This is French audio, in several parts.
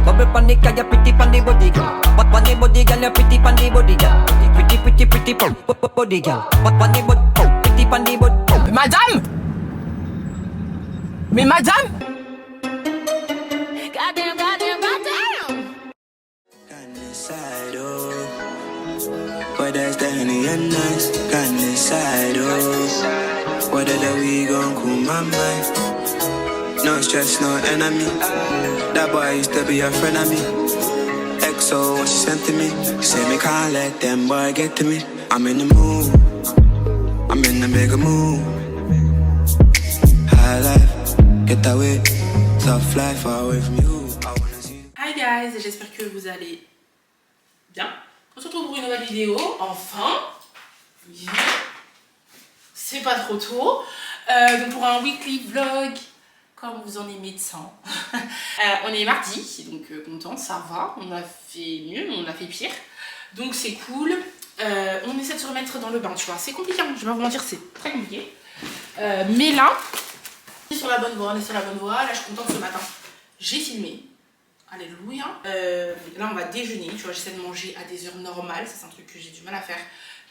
Bubble pan the car, you pretty pan the body girl. Pan the body girl, you pretty pan the body girl. Pretty body girl. Pan the body, pretty pan the body. Madame! Mais madame! Goddamn. Got this side, oh. But that's the honey and nice. Got this side, oh. What the we gon' cool my mind? No stress, no enemy. That boy used to be a friend of me. XO, what she sent to me. Say me can't let them boy get to me. I'm in the mood. I'm in the mega mood. High life, get away. Tough life, far away from you. Hi guys, j'espère que vous allez bien. On se retrouve pour une nouvelle vidéo, enfin. C'est pas trop tôt. Donc pour un weekly vlog, comme vous en aimez de sang. On est mardi, donc content, ça va. On a fait mieux, mais on a fait pire. Donc c'est cool. On essaie de se remettre dans le bain, tu vois. C'est compliqué, je vais pas vous mentir, c'est très compliqué. Mais là, on est sur la bonne voie, Là, je suis contente ce matin. J'ai filmé. Alléluia. Là, on va déjeuner. Tu vois, j'essaie de manger à des heures normales. Ça, c'est un truc que j'ai du mal à faire,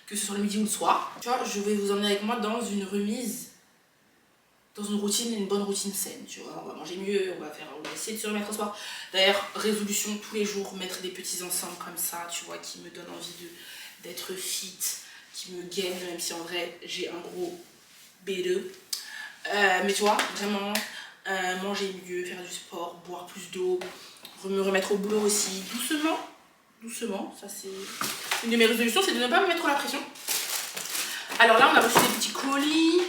que ce soit le midi ou le soir. Tu vois, je vais vous emmener avec moi dans une remise, dans une routine, une bonne routine saine. Tu vois, on va manger mieux, on va essayer de se remettre au sport. D'ailleurs, résolution tous les jours, mettre des petits ensembles comme ça, tu vois, qui me donnent envie d'être fit, qui me gainent, même si en vrai, j'ai un gros B2. Mais tu vois, vraiment, manger mieux, faire du sport, boire plus d'eau, me remettre au boulot aussi, doucement, ça c'est une de mes résolutions, c'est de ne pas me mettre la pression. Alors là on a reçu des petits colis,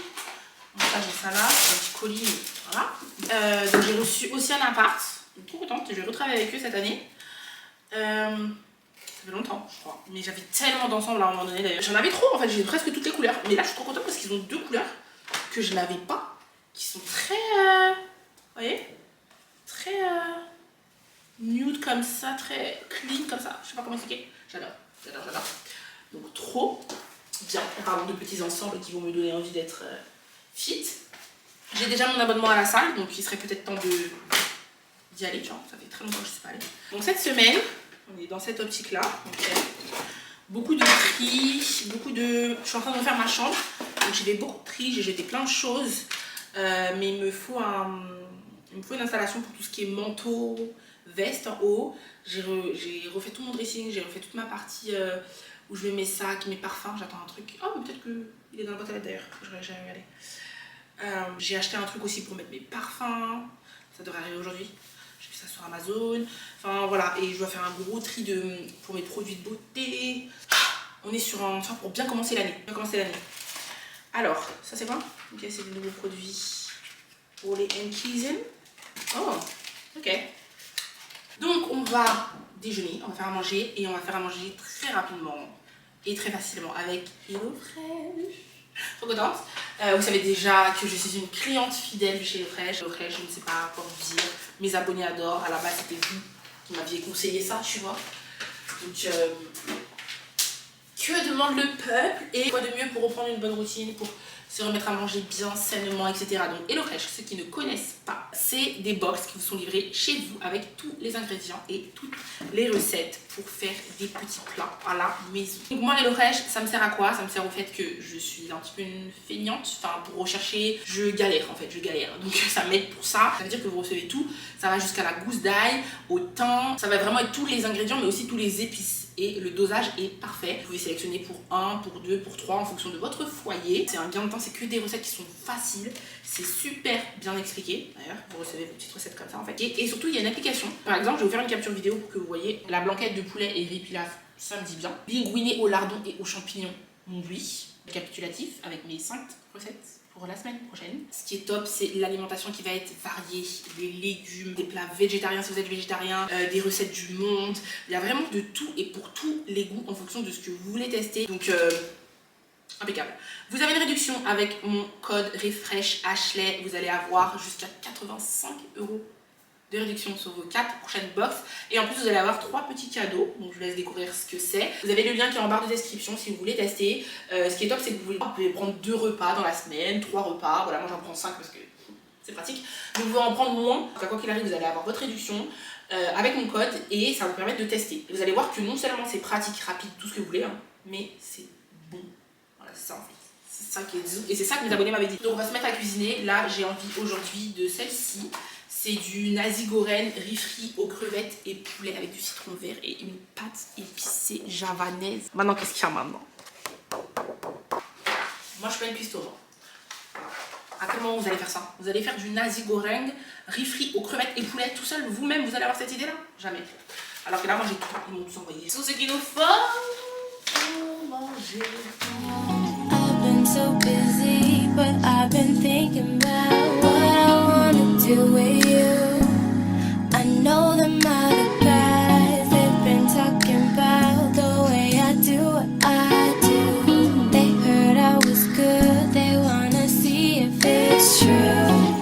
donc là j'ai ça là, c'est un petit colis, voilà. Donc j'ai reçu aussi un appart, je suis trop contente, je vais retravailler avec eux cette année. Ça fait longtemps je crois, mais j'avais tellement d'ensemble à un moment donné d'ailleurs. J'en avais trop en fait, j'ai presque toutes les couleurs, mais là je suis trop contente parce qu'ils ont deux couleurs que je n'avais pas, qui sont très, vous voyez, très nude comme ça, très clean comme ça, je sais pas comment expliquer, j'adore. Donc trop bien, en parlant de petits ensembles qui vont me donner envie d'être fit. J'ai déjà mon abonnement à la salle, donc il serait peut-être temps d'y aller, tu vois, ça fait très longtemps que je ne suis pas allée. Donc cette semaine, on est dans cette optique là, okay. Beaucoup de tri, je suis en train de refaire ma chambre, donc j'ai fait beaucoup de tri, j'ai jeté plein de choses, mais il me faut une installation pour tout ce qui est manteau, veste en haut. J'ai refait tout mon dressing, j'ai refait toute ma partie où je mets mes sacs, mes parfums. J'attends un truc. Oh, mais peut-être qu'il est dans la boîte à lettres d'ailleurs. J'ai regardé. J'ai acheté un truc aussi pour mettre mes parfums. Ça devrait arriver aujourd'hui. J'ai vu ça sur Amazon. Enfin voilà. Et je dois faire un gros tri pour mes produits de beauté. On est sur un temps pour bien commencer l'année. Alors, ça c'est quoi? Ok, c'est des nouveaux produits pour les N-Kizen. Oh, ok. Donc on va déjeuner, on va faire à manger et on va faire à manger très rapidement et très facilement avec HelloFresh. Trop contente. Vous savez déjà que je suis une cliente fidèle de chez HelloFresh. HelloFresh, je ne sais pas quoi vous dire. Mes abonnés adorent. À la base, c'était vous qui m'aviez conseillé ça, tu vois. Donc, que demande le peuple? Et quoi de mieux pour reprendre une bonne routine, pour se remettre à manger bien, sainement, etc. Donc HelloFresh, ceux qui ne connaissent pas, c'est des box qui vous sont livrés chez vous avec tous les ingrédients et toutes les recettes pour faire des petits plats à la maison. Donc moi HelloFresh, ça me sert à quoi? Ça me sert au fait que je suis un petit peu une feignante, enfin pour rechercher, je galère. Donc ça m'aide pour ça. Ça veut dire que vous recevez tout, ça va jusqu'à la gousse d'ail, au thym, ça va vraiment être tous les ingrédients mais aussi tous les épices. Et le dosage est parfait. Vous pouvez sélectionner pour 1, pour 2, pour 3 en fonction de votre foyer. C'est un gain de temps, c'est que des recettes qui sont faciles. C'est super bien expliqué. D'ailleurs, vous recevez vos petites recettes comme ça en fait. Et surtout, il y a une application. Par exemple, je vais vous faire une capture vidéo pour que vous voyez la blanquette de poulet et riz pilaf. Ça me dit bien. Linguiné au lardon et aux champignons. Oui. Récapitulatif avec mes 5 recettes pour la semaine prochaine. Ce qui est top, c'est l'alimentation qui va être variée, des légumes, des plats végétariens si vous êtes végétarien, des recettes du monde. Il y a vraiment de tout et pour tous les goûts en fonction de ce que vous voulez tester. Donc impeccable. Vous avez une réduction avec mon code Refresh Ashley. Vous allez avoir jusqu'à 85 € de réduction sur vos 4 prochaines box. Et en plus, vous allez avoir 3 petits cadeaux. Donc, je vous laisse découvrir ce que c'est. Vous avez le lien qui est en barre de description si vous voulez tester. Ce qui est top, c'est que vous pouvez prendre 2 repas dans la semaine, 3 repas. Voilà, moi j'en prends 5 parce que c'est pratique. Donc, vous pouvez en prendre moins. Quoi qu'il arrive, vous allez avoir votre réduction. avec mon code et ça va vous permettre de tester. Vous allez voir que non seulement c'est pratique, rapide, tout ce que vous voulez, hein, mais c'est bon. Voilà, c'est ça en fait. C'est ça qui est... Et c'est ça que mes abonnés m'avaient dit. Donc on va se mettre à cuisiner. Là, j'ai envie aujourd'hui de celle-ci. C'est du nasi goreng riz frit aux crevettes et poulet avec du citron vert et une pâte épicée javanaise. Maintenant, qu'est-ce qu'il y a maintenant? Moi, je suis pas une cuistot. À quel moment vous allez faire ça? Vous allez faire du nasi goreng riz frit aux crevettes et poulet tout seul? Vous-même, vous allez avoir cette idée-là? Jamais. Alors que là, moi, j'ai tout. Ils m'ont tous envoyé. Tout ce qu'il nous faut pour manger. I've been so busy, but I've been thinking about what I wanna do with you. I know them other guys, they've been talking about the way I do what I do. They heard I was good, they wanna see if it's true.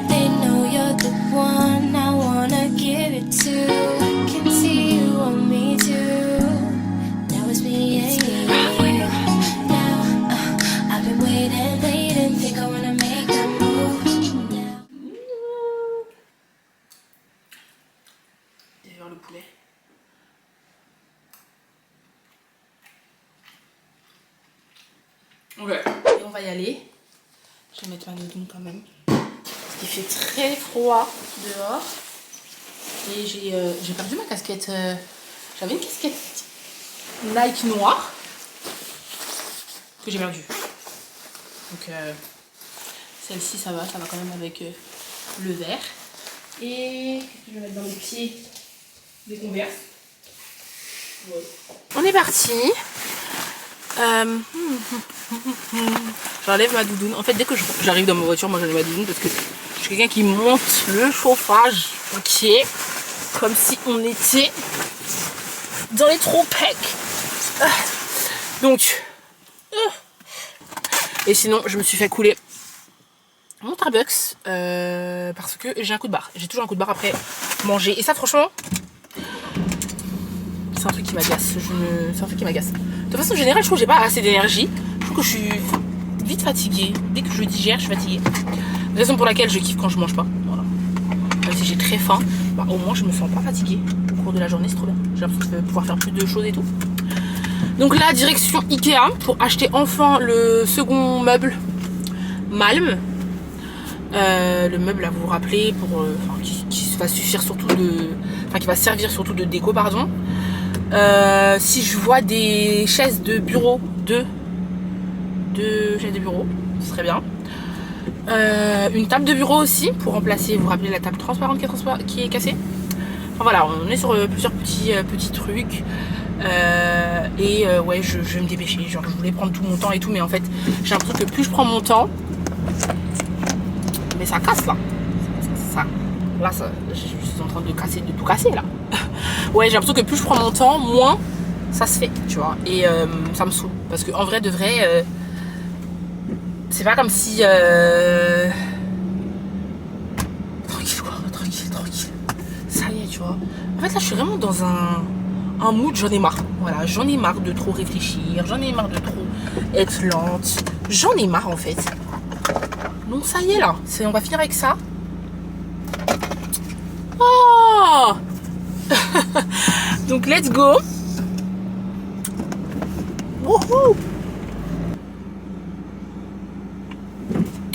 They know you're the one I wanna give it to. I can see you want me too. Now it's me and you. Waiting, think I wanna make that move now. D'ailleurs le poulet. Ok. Et on va y aller. Je vais mettre ma doudoune quand même. Parce qu'il fait très froid dehors. Et j'ai perdu ma casquette. J'avais une casquette Nike noire que j'ai perdue. Donc celle-ci ça va quand même avec le vert. Et qu'est-ce que je vais mettre dans les pieds? Des Converse. Ouais. On est parti. J'enlève ma doudoune. En fait dès que j'arrive dans ma voiture, moi j'enlève ma doudoune parce que je suis quelqu'un qui monte le chauffage. Ok. Comme si on était dans les tropiques. Donc et sinon, je me suis fait couler mon Starbucks parce que j'ai un coup de barre. J'ai toujours un coup de barre après manger. Et ça, franchement, c'est un truc qui m'agace. C'est un truc qui m'agace. De façon générale, je trouve que j'ai pas assez d'énergie. Je trouve que je suis vite fatiguée. Dès que je digère, je suis fatiguée. Raison pour laquelle je kiffe quand je mange pas. Voilà. Même si j'ai très faim, bah, au moins je me sens pas fatiguée au cours de la journée. C'est trop bien. J'ai l'impression de pouvoir faire plus de choses et tout. Donc là, direction Ikea pour acheter enfin le second meuble Malm. Le meuble, là, vous vous rappelez, pour, qui va suffire surtout de... Enfin, qui va servir surtout de déco, pardon. Si je vois des chaises de bureau, deux chaises de bureau, ce serait bien. Une table de bureau aussi, pour remplacer, vous vous rappelez, la table transparente qui est cassée. Enfin voilà, on est sur plusieurs petits trucs. Ouais, je vais me dépêcher. Genre, je voulais prendre tout mon temps et tout, mais en fait, j'ai l'impression que plus je prends mon temps, mais ça casse là. Là, je suis en train de tout casser là. Ouais, j'ai l'impression que plus je prends mon temps, moins ça se fait, tu vois. Et ça me saoule. Parce qu'en vrai, de vrai, c'est pas comme si. Tranquille quoi, tranquille. Ça y est, tu vois. En fait, là, je suis vraiment dans un mood, j'en ai marre. Voilà, j'en ai marre de trop réfléchir, j'en ai marre de trop être lente. J'en ai marre en fait. Donc ça y est là, on va finir avec ça. Oh donc let's go. Wouhou.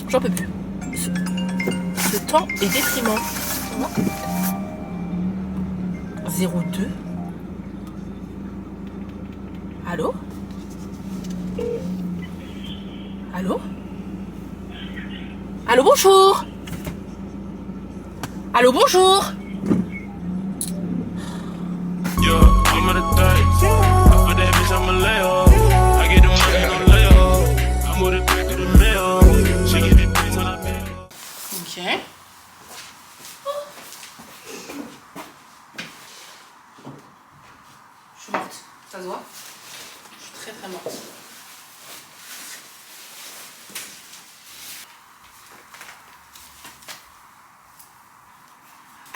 J'en peux plus. Ce temps est déprimant. 02. Allô? Allô? Allô, bonjour? Allô, bonjour? Yo, I'm at a third. I put that bitch on my layoff. I get the money on layoff. I'm with a back of the mail. She get the things on the mail. Ok. Je suis morte, ça se voit? Je suis très morte.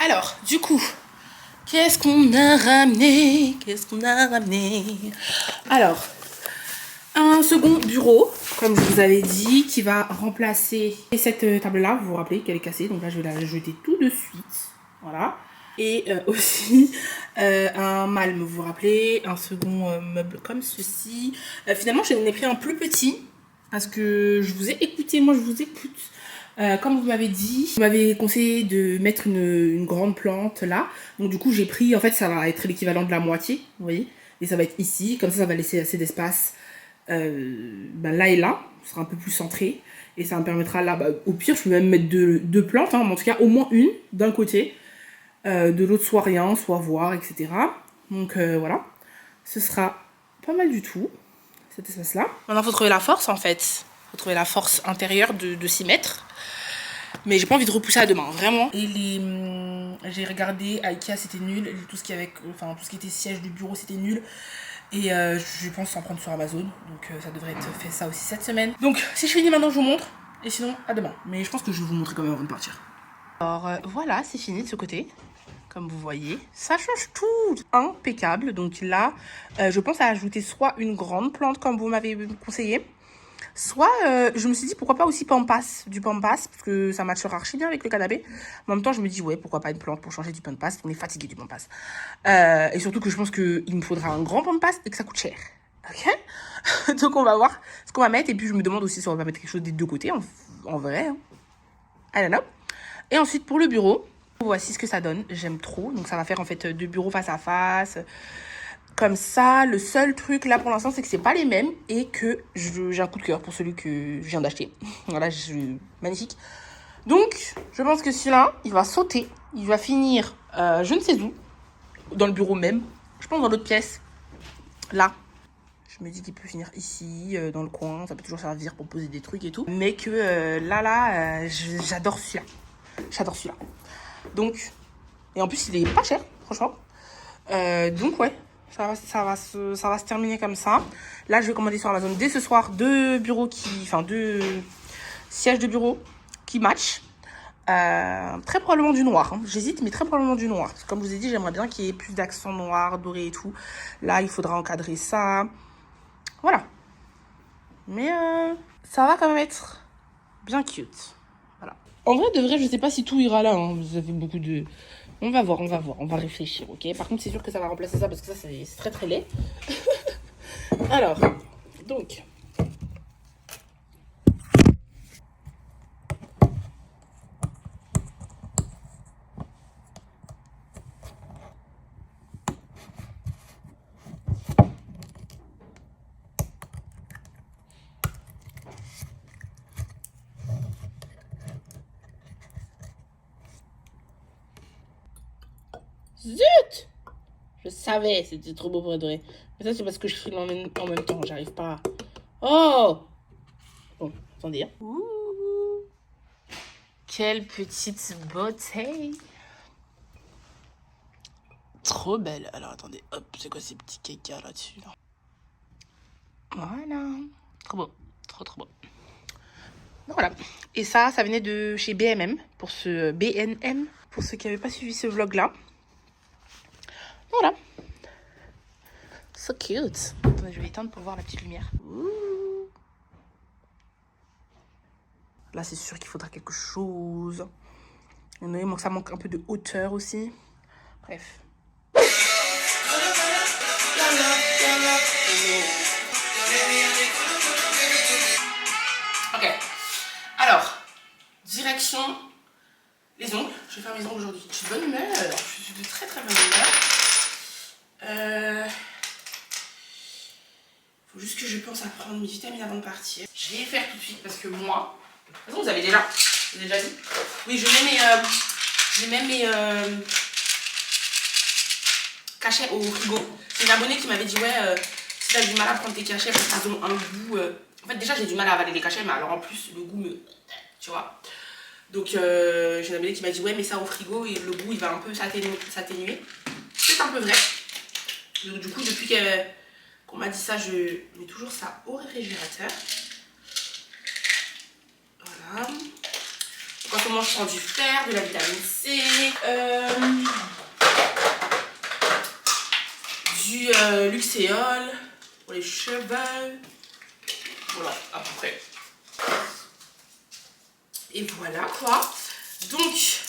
Alors, du coup, qu'est-ce qu'on a ramené? Alors, un second bureau, comme je vous avais dit, qui va remplacer cette table-là. Vous vous rappelez qu'elle est cassée, donc là, je vais la jeter tout de suite. Voilà. Et aussi un malme, vous vous rappelez, un second meuble comme ceci. Finalement, j'en ai pris un plus petit parce que je vous ai écouté, moi je vous écoute. Comme vous m'avez dit, vous m'avez conseillé de mettre une grande plante là. Donc du coup, j'ai pris, en fait, ça va être l'équivalent de la moitié, vous voyez. Et ça va être ici, comme ça va laisser assez d'espace là et là. Ce sera un peu plus centré. Et ça me permettra là, au pire, je peux même mettre deux plantes, hein, mais en tout cas, au moins une d'un côté. De l'autre, soit rien, soit voir, etc. Donc voilà, ce sera pas mal du tout, cet espace-là. Maintenant, il faut trouver la force, en fait. Il faut trouver la force intérieure de s'y mettre. Mais j'ai pas envie de repousser à demain, vraiment. Et j'ai regardé, à Ikea, c'était nul. Tout ce qui était siège du bureau, c'était nul. Et je pense s'en prendre sur Amazon. Donc ça devrait être fait ça aussi cette semaine. Donc si je finis maintenant, je vous montre. Et sinon, à demain. Mais je pense que je vais vous montrer quand même avant de partir. Alors voilà, c'est fini de ce côté. Comme vous voyez, ça change tout, impeccable. Donc là, je pense à ajouter soit une grande plante comme vous m'avez conseillé, soit je me suis dit pourquoi pas aussi du pampas, parce que ça matchera archi bien avec le canapé. En même temps, je me dis ouais, pourquoi pas une plante pour changer du pampas, on est fatigué du pampas. Et surtout que je pense qu'il me faudra un grand pampas et que ça coûte cher. Ok. Donc on va voir ce qu'on va mettre, et puis je me demande aussi si on va mettre quelque chose des deux côtés, en vrai. Hein. I don't know. Et ensuite pour le bureau, voici ce que ça donne, j'aime trop. Donc ça va faire en fait deux bureaux face à face. Comme ça, le seul truc là pour l'instant, c'est que c'est pas les mêmes et que j'ai un coup de cœur pour celui que je viens d'acheter. Voilà, magnifique. Donc, je pense que celui-là, il va sauter. Il va finir, je ne sais où, dans le bureau même. Je pense dans l'autre pièce. Là. Je me dis qu'il peut finir ici, dans le coin. Ça peut toujours servir pour poser des trucs et tout. Mais que j'adore celui-là. J'adore celui-là. Donc, et en plus, il est pas cher, franchement. Donc, ouais, ça va se terminer comme ça. Là, je vais commander sur Amazon dès ce soir deux sièges de bureau qui matchent. Très probablement du noir. Hein. J'hésite, mais très probablement du noir. Parce que comme je vous ai dit, j'aimerais bien qu'il y ait plus d'accent noir, doré et tout. Là, il faudra encadrer ça. Voilà. Mais ça va quand même être bien cute. Voilà. En vrai, de vrai, je sais pas si tout ira là. Hein. Vous avez beaucoup de... On va voir. On va réfléchir, ok? Par contre, c'est sûr que ça va remplacer ça parce que ça, c'est très très laid. Alors, donc... Zut! Je savais, c'était trop beau pour être vrai. Mais ça, c'est parce que je filme en même temps, j'arrive pas. Oh! Bon, attendez. Hein. Ouh! Quelle petite beauté! Trop belle. Alors, attendez, hop, c'est quoi ces petits caca là-dessus là? Voilà. Trop beau. Trop beau. Donc voilà. Et ça venait de chez BNM, pour ceux qui n'avaient pas suivi ce vlog-là. Voilà. So cute. Attendez, je vais éteindre pour voir la petite lumière. Ouh. Là, c'est sûr qu'il faudra quelque chose. Ça manque un peu de hauteur aussi. Bref. Ok. Alors, direction les ongles. Je vais faire mes ongles aujourd'hui. Je suis de bonne humeur. Je suis de très très bonne humeur. Faut juste que je pense à prendre mes vitamines avant de partir. Je vais les faire tout de suite parce que moi... De toute façon, vous avez déjà vu. Oui, je mets mes cachets au frigo. C'est une abonnée qui m'avait dit ouais, si t'as du mal à prendre tes cachets parce qu'ils ont un goût... En fait, déjà, j'ai du mal à avaler les cachets, mais alors en plus, le goût me... Tu vois. Donc, j'ai une abonnée qui m'a dit ouais, mais ça au frigo et le goût, il va un peu s'atténuer. C'est un peu vrai. Donc, du coup, depuis qu'on m'a dit ça, je mets toujours ça au réfrigérateur. Voilà. Donc, en ce moment, je prends du fer, de la vitamine C, du Luxéol pour les cheveux. Voilà, à peu près. Et voilà quoi. Donc,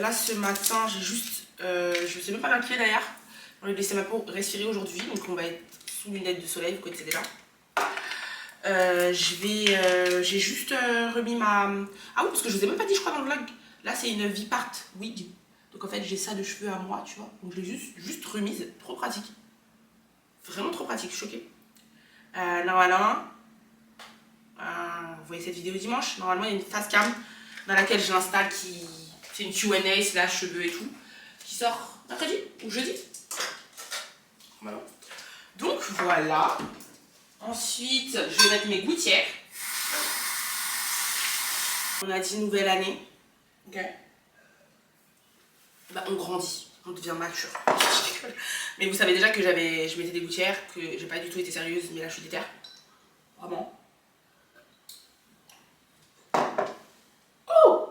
Là ce matin j'ai juste, je sais même pas maquiller d'ailleurs. On va laisser ma peau respirer aujourd'hui, donc on va être sous lunettes de soleil, vous connaissez déjà. J'ai juste remis ma... Ah oui, parce que je vous ai même pas dit je crois dans le vlog. Là c'est une V-Part wig. Donc en fait j'ai ça de cheveux à moi, tu vois. Donc je l'ai juste remise, trop pratique. Vraiment trop pratique, je suis choquée. Normalement, vous voyez cette vidéo dimanche, normalement il y a une face cam dans laquelle je l'installe qui... C'est une Q&A slash cheveux et tout, qui sort mercredi ou jeudi. Voilà. Donc voilà. Ensuite, je vais mettre mes gouttières. On a dit nouvelle année. Ok. Bah, on grandit, on devient mature. Mais vous savez déjà que je mettais des gouttières, que j'ai pas du tout été sérieuse, mais là je suis déter. Vraiment. Oh!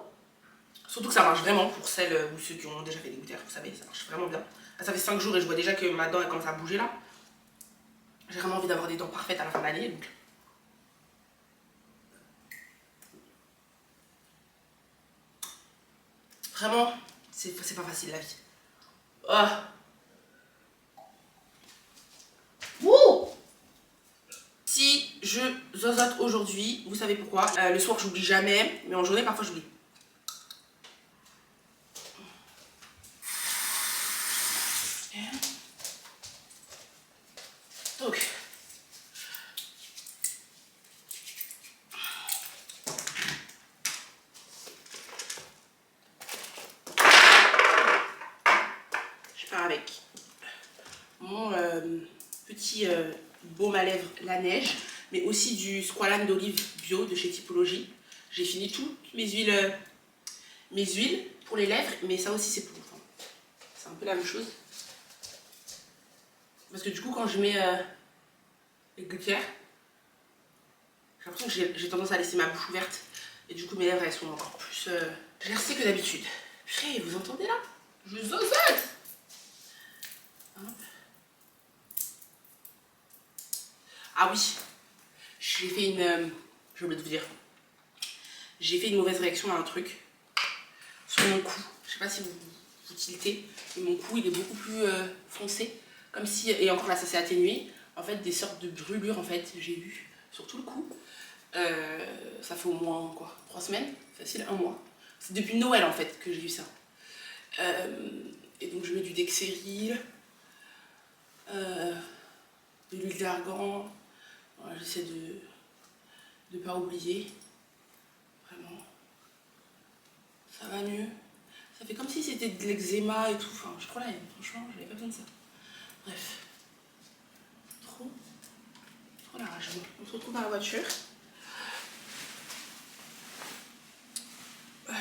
Surtout que ça marche vraiment pour celles ou ceux qui ont déjà fait des gouttières, vous savez, ça marche vraiment bien. Là, ça fait 5 jours et je vois déjà que ma dent elle commence à bouger là. J'ai vraiment envie d'avoir des dents parfaites à la fin de l'année. Donc... Vraiment, c'est pas facile la vie. Oh. Si je zozote aujourd'hui, vous savez pourquoi. Le soir j'oublie jamais, mais en journée parfois j'oublie. Donc, je pars avec mon petit baume à lèvres La Neige, mais aussi du squalane d'olive bio de chez Typologie. J'ai fini toutes mes huiles pour les lèvres, mais ça aussi c'est pour enfin, c'est un peu la même chose. Parce que du coup quand je mets les gouttières, j'ai l'impression que j'ai tendance à laisser ma bouche ouverte. Et du coup mes lèvres elles sont encore plus gercées que d'habitude. Purée, vous entendez là? Je zozote. Ah oui, j'ai fait une... j'ai oublié de vous dire. J'ai fait une mauvaise réaction à un truc sur mon cou. Je sais pas si vous tiltez, mais mon cou il est beaucoup plus foncé. Comme si, et encore là ça s'est atténué, en fait des sortes de brûlures en fait, j'ai eu sur tout le cou. Ça fait au moins quoi, 3 semaines, facile, 1 mois. C'est depuis Noël en fait que j'ai eu ça. Et donc je mets du Dexéril, de l'huile d'argan. Voilà, j'essaie de ne pas oublier. Vraiment. Ça va mieux. Ça fait comme si c'était de l'eczéma et tout. Enfin, je crois là, franchement, j'avais pas besoin de ça. Bref. Trop la rage. On se retrouve dans la voiture. Je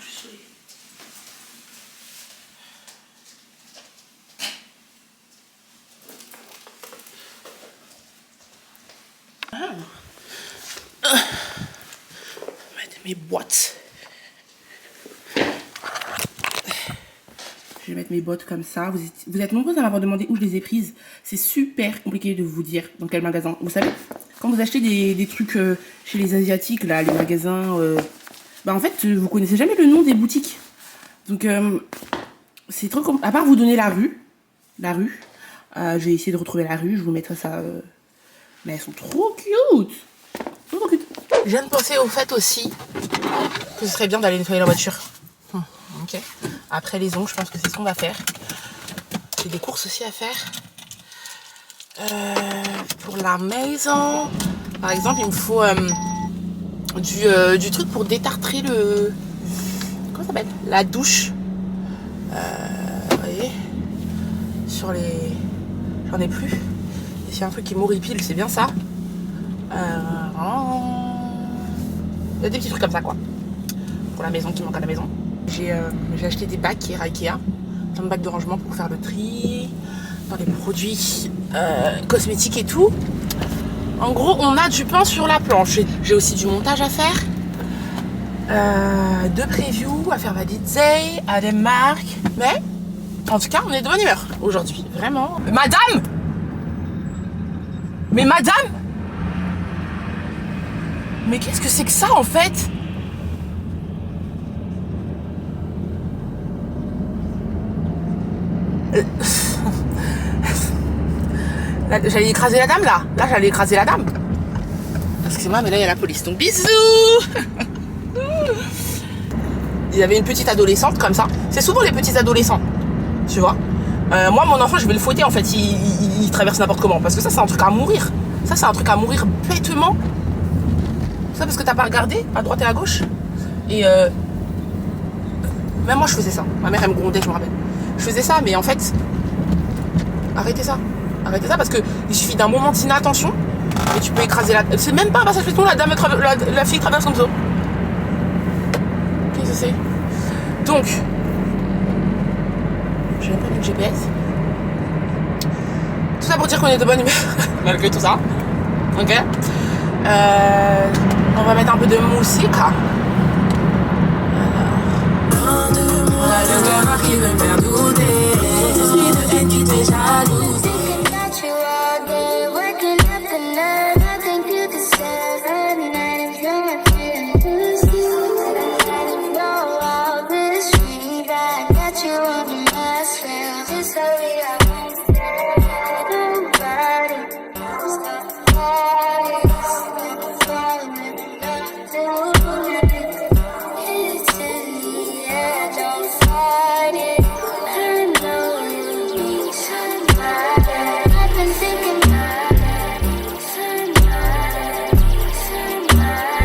suis saoulée. Mettre mes boîtes. Je vais mettre mes bottes comme ça. Vous êtes nombreux à m'avoir demandé où je les ai prises. C'est super compliqué de vous dire dans quel magasin. Vous savez, quand vous achetez des trucs chez les Asiatiques, là, les magasins, bah en fait, vous connaissez jamais le nom des boutiques. Donc, c'est trop compliqué. À part vous donner la rue, je vais essayer de retrouver la rue. Je vous mettrai ça. Mais elles sont trop cute. Trop cute. Je viens de penser au fait aussi que ce serait bien d'aller nettoyer la voiture. Ok. Après les ongles, je pense que c'est ce qu'on va faire. J'ai des courses aussi à faire. Pour la maison, par exemple, il me faut du truc pour détartrer le... Comment ça s'appelle? La douche. Vous voyez? Sur les... J'en ai plus. Et c'est un truc qui m'horripile, c'est bien ça. Il y a des petits trucs comme ça, quoi. Pour la maison, qui manque à la maison. J'ai acheté des bacs qui Ikea, plein de bacs de rangement pour faire le tri dans les produits cosmétiques et tout. En gros, on a du pain sur la planche. J'ai aussi du montage à faire, de preview à faire valider à des marques. Mais en tout cas, on est de bonne humeur aujourd'hui, vraiment. Madame! Mais madame! Mais qu'est-ce que c'est que ça en fait? J'allais écraser la dame là. Là, j'allais écraser la dame. Excusez-moi, mais là, il y a la police. Donc, bisous. Il y avait une petite adolescente comme ça. C'est souvent les petits adolescents. Tu vois. Moi, mon enfant, je vais le fouetter en fait. Il traverse n'importe comment. Parce que ça, c'est un truc à mourir. Ça, c'est un truc à mourir bêtement. Ça, parce que t'as pas regardé à droite et à gauche. Et même moi, je faisais ça. Ma mère, elle me grondait, je me rappelle. Je faisais ça, mais en fait, arrêtez ça. Arrêtez ça parce que il suffit d'un moment d'inattention et tu peux écraser la. C'est même pas un passage piéton, la fille traverse comme ça. Qu'est-ce que c'est? Donc, j'ai même pas mis le GPS. Tout ça pour dire qu'on est de bonne humeur malgré tout ça. Ok. On va mettre un peu de musique. Le cœur qui veut me faire douter. Ces esprits de haine qui te jalousent. Thinking that you all day, working up the nerve. Nothing you deserve. At night if you're not feeling thirsty. At night if you're all this free. I got you on my spell. This story I won't tell nobody. Stop falling, stop falling in love with you. It's in the air, don't fight it. I know you need somebody. I've been thinking about it. Somebody, somebody, somebody. I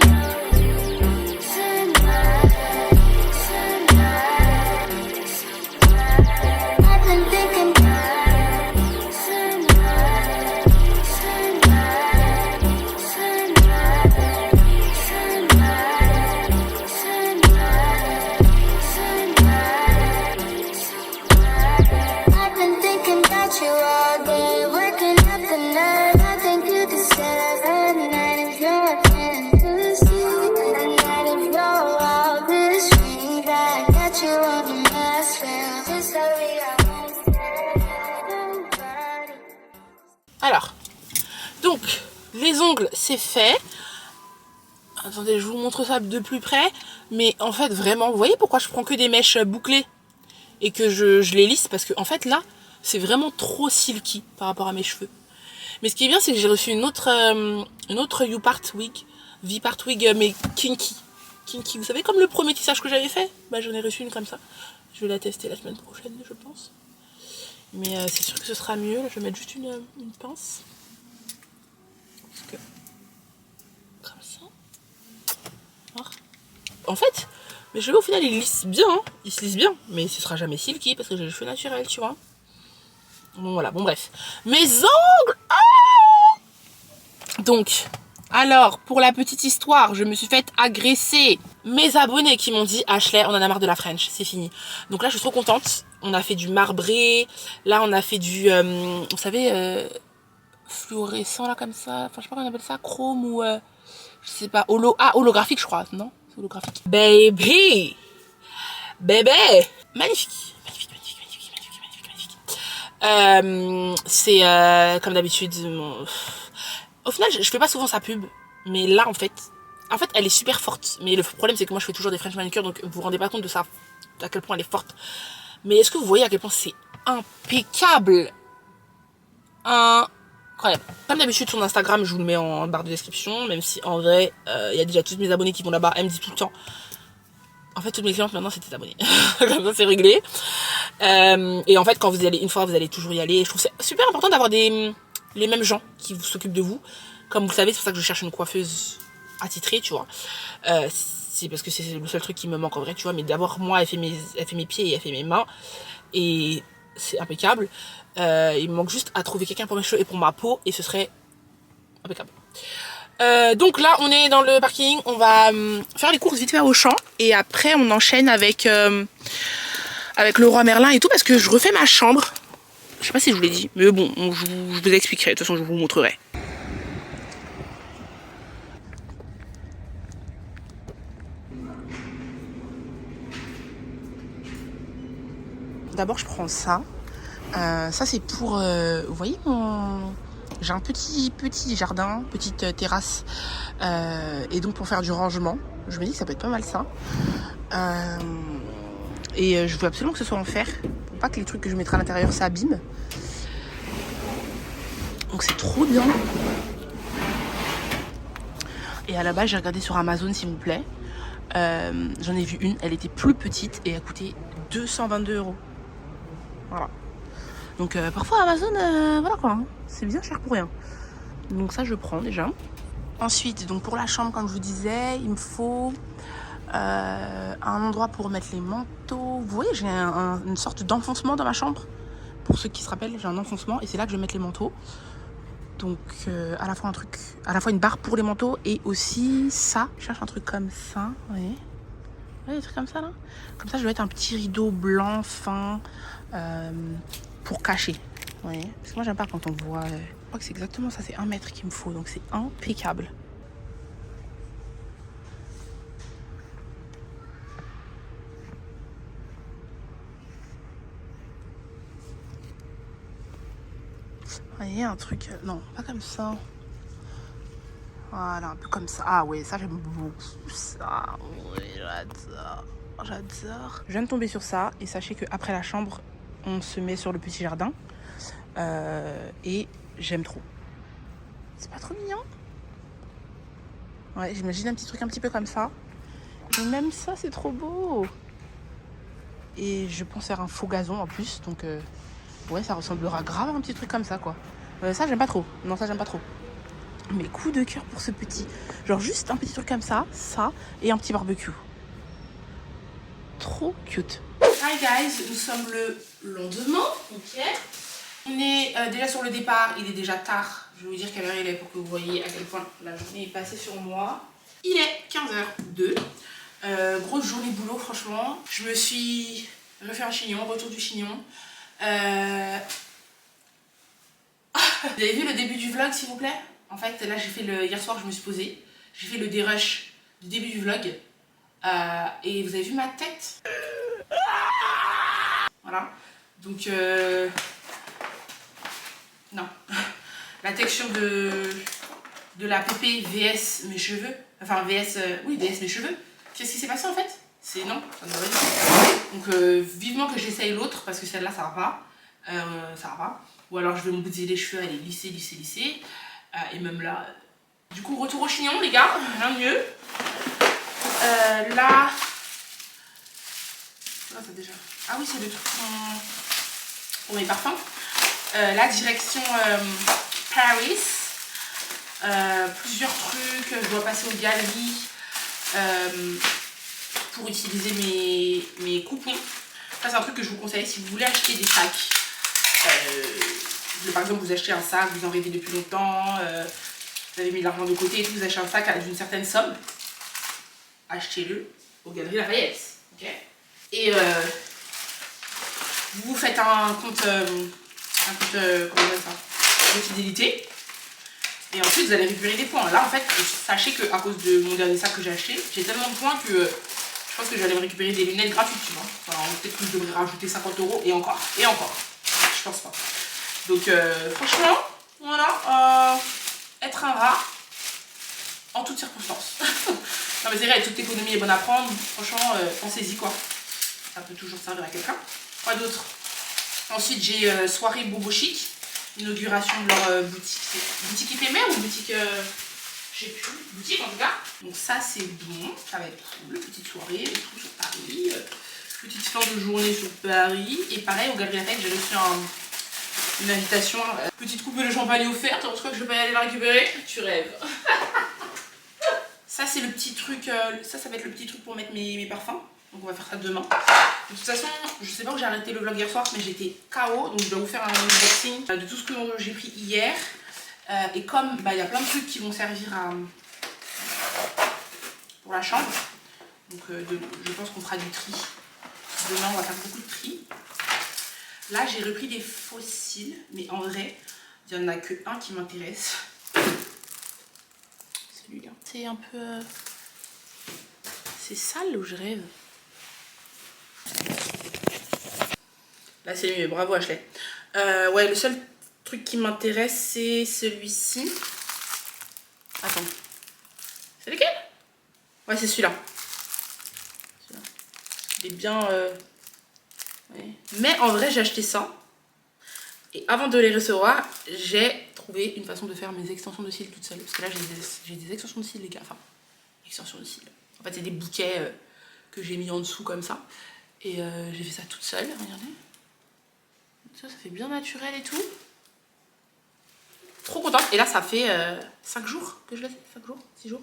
know you need somebody, somebody, somebody. I've been thinking about it. Somebody, somebody, I've been thinking about you all day, working up the nerve. I think you deserve a night if you're feeling thirsty. A night if you're all this free. I got you on my spell. This story I won't tell nobody. Alors, donc, les ongles, c'est fait. Attendez, je vous montre ça de plus près. Mais en fait, vraiment, vous voyez pourquoi je prends que des mèches bouclées et que je les lisse? Parce que en fait, là, c'est vraiment trop silky par rapport à mes cheveux. Mais ce qui est bien, c'est que j'ai reçu une autre U-Part wig, V-Part wig, mais kinky. Kinky, vous savez, comme le premier tissage que j'avais fait. Bah, j'en ai reçu une comme ça. Je vais la tester la semaine prochaine, je pense. Mais c'est sûr que ce sera mieux. Là, je vais mettre juste une pince. Parce que... comme ça. Alors. En fait, mes cheveux au final ils lissent bien. Hein. Ils se lissent bien. Mais ce sera jamais silky parce que j'ai les cheveux naturels, tu vois. Bon voilà, bon bref. Mes ongles. Donc, alors, pour la petite histoire, je me suis fait agresser. Mes abonnés qui m'ont dit Ashley, on en a marre de la French, c'est fini. Donc là, je suis trop contente. On a fait du marbré. Là, on a fait du, vous savez, fluorescent là comme ça. Enfin, je sais pas comment on appelle ça, chrome ou, je sais pas, holographique, je crois. Non, c'est holographique. Baby, bébé, magnifique. C'est comme d'habitude. Au final, je fais pas souvent sa pub, mais là en fait, elle est super forte. Mais le problème, c'est que moi, je fais toujours des French manicure, donc vous vous rendez pas compte de ça, à quel point elle est forte. Mais est-ce que vous voyez à quel point c'est impeccable, incroyable. Comme d'habitude, son Instagram, je vous le mets en barre de description, même si en vrai, il y a déjà tous mes abonnés qui vont là-bas. Elle me dit tout le temps. En fait, toutes mes clientes maintenant, c'est des abonnés. Comme ça, c'est réglé. Et en fait, quand vous y allez, une fois, vous allez toujours y aller. Je trouve que c'est super important d'avoir les mêmes gens qui s'occupent de vous. Comme vous le savez, c'est pour ça que je cherche une coiffeuse attitrée, tu vois. C'est parce que c'est le seul truc qui me manque en vrai, tu vois. Mais d'abord, moi, elle fait mes pieds et elle fait mes mains. Et c'est impeccable. Il me manque juste à trouver quelqu'un pour mes cheveux et pour ma peau. Et ce serait impeccable. Donc là, on est dans le parking. On va faire les courses vite fait au champ. Et après, on enchaîne avec Leroy Merlin et tout. Parce que je refais ma chambre. Je sais pas si je vous l'ai dit. Mais bon, je vous expliquerai. De toute façon, je vous montrerai. D'abord, je prends ça. Ça, c'est pour... vous voyez mon... J'ai un petit jardin, petite terrasse. Et donc, pour faire du rangement, je me dis que ça peut être pas mal ça. Et je veux absolument que ce soit en fer pour pas que les trucs que je mettrai à l'intérieur s'abîment. Donc c'est trop bien. Et à la base, j'ai regardé sur Amazon, s'il vous plaît. J'en ai vu une, elle était plus petite et elle coûtait 222 €. Voilà. Donc parfois Amazon, voilà quoi, hein, c'est bien cher pour rien. Donc ça je prends déjà. Ensuite, donc pour la chambre, comme je vous disais, il me faut un endroit pour mettre les manteaux. Vous voyez, j'ai une sorte d'enfoncement dans ma chambre. Pour ceux qui se rappellent, j'ai un enfoncement et c'est là que je vais mettre les manteaux. Donc à la fois une barre pour les manteaux et aussi ça. Je cherche un truc comme ça, vous voyez. Ouais, des trucs comme ça là. Comme ça, je vais mettre un petit rideau blanc fin pour cacher. Vous voyez. Parce que moi, j'aime pas quand on voit. Je crois que c'est exactement ça. C'est 1 mètre qu'il me faut. Donc c'est impeccable. Vous voyez, un truc. Non, pas comme ça. Voilà, un peu comme ça. Ah ouais, ça j'aime beaucoup ça. Oui, j'adore. J'adore. Je viens de tomber sur ça et sachez qu'après la chambre, on se met sur le petit jardin. Et j'aime trop. C'est pas trop mignon? Ouais, j'imagine un petit truc un petit peu comme ça. Et même ça, c'est trop beau. Et je pense faire un faux gazon en plus. Donc ouais, ça ressemblera grave à un petit truc comme ça, quoi. Ça, j'aime pas trop. Non, ça, j'aime pas trop. Mais coup de cœur pour ce petit. Genre juste un petit truc comme ça, et un petit barbecue. Trop cute. Hi guys, nous sommes le lendemain, ok. On est déjà sur le départ, il est déjà tard. Je vais vous dire quelle heure il est pour que vous voyez à quel point la journée est passée sur moi. Il est 15h02. Grosse journée de boulot, franchement. Je me suis refait un chignon, retour du chignon. Vous avez vu le début du vlog, s'il vous plaît? En fait, là, j'ai fait hier soir, je me suis posée. J'ai fait le dérush du début du vlog. Et vous avez vu ma tête? Voilà. Donc, non. La texture de la PP VS mes cheveux. Enfin, VS, oui, VS mes cheveux. Qu'est-ce qui s'est passé en fait? C'est non, ça ne va pas. Donc, vivement que j'essaye l'autre parce que celle-là, ça va pas. Ça va pas. Ou alors, je vais me bousiller les cheveux, elle est lissée, lissée, lissée. Et même là. Du coup, retour au chignon, les gars. Rien de mieux. Là. Ah, ça déjà. Ah oui, c'est le truc pour mes parfums. La direction Paris. Plusieurs trucs. Je dois passer aux galeries pour utiliser mes coupons. Ça, c'est un truc que je vous conseille si vous voulez acheter des sacs. Par exemple, vous achetez un sac, vous en rêvez depuis longtemps, vous avez mis de l'argent de côté et tout, vous achetez un sac d'une certaine somme. Achetez-le aux Galeries Lafayette. Okay. Et vous faites un compte comment dire ça, de fidélité. Et ensuite vous allez récupérer des points. Là en fait, sachez qu'à cause de mon dernier sac que j'ai acheté, j'ai tellement de points que je pense que j'allais me récupérer des lunettes gratuites, tu vois. Alors peut-être que je devrais rajouter 50 € et encore. Et encore. Je pense pas. Donc franchement, voilà. Être un rat en toutes circonstances. Non mais c'est vrai, toute économie est bonne à prendre. Franchement, pensez-y quoi. Ça peut toujours servir à quelqu'un. Quoi d'autre? Ensuite, j'ai soirée Bobo Chic. Inauguration de leur boutique. Boutique éphémère ou boutique... je sais plus. Boutique en tout cas. Donc ça, c'est bon. Ça va être cool. Petite soirée, tout sur Paris. Petite fin de journée sur Paris. Et pareil, au Galeries Lafayette, j'ai reçu une invitation. Petite coupe de champagne offerte. Je crois que je vais pas y aller la récupérer. Tu rêves. Ça, c'est le petit truc. Ça va être le petit truc pour mettre mes parfums. Donc on va faire ça demain. De toute façon, je sais pas où j'ai arrêté le vlog hier soir, mais j'étais KO. Donc je dois vous faire un unboxing de tout ce que j'ai pris hier. Et comme il y a plein de trucs qui vont servir pour la chambre. Donc je pense qu'on fera du tri. Demain, on va faire beaucoup de tri. Là, j'ai repris des fossiles. Mais en vrai, il n'y en a que un qui m'intéresse. Celui-là. C'est un peu... C'est sale ou je rêve? Là c'est mieux, bravo Ashley. Ouais, le seul truc qui m'intéresse c'est celui-ci. Attends. C'est lequel? Ouais, c'est celui-là. Il est bien Ouais. Mais en vrai, j'ai acheté ça. Et avant de les recevoir, j'ai trouvé une façon de faire mes extensions de cils toute seule. Parce que là, j'ai des extensions de cils, les gars. Enfin, extensions de cils. En fait, c'est des bouquets que j'ai mis en dessous comme ça. Et j'ai fait ça toute seule, regardez. Ça fait bien naturel et tout. Trop contente. Et là, ça fait 5 jours que je l'ai fait. 5 jours, 6 jours.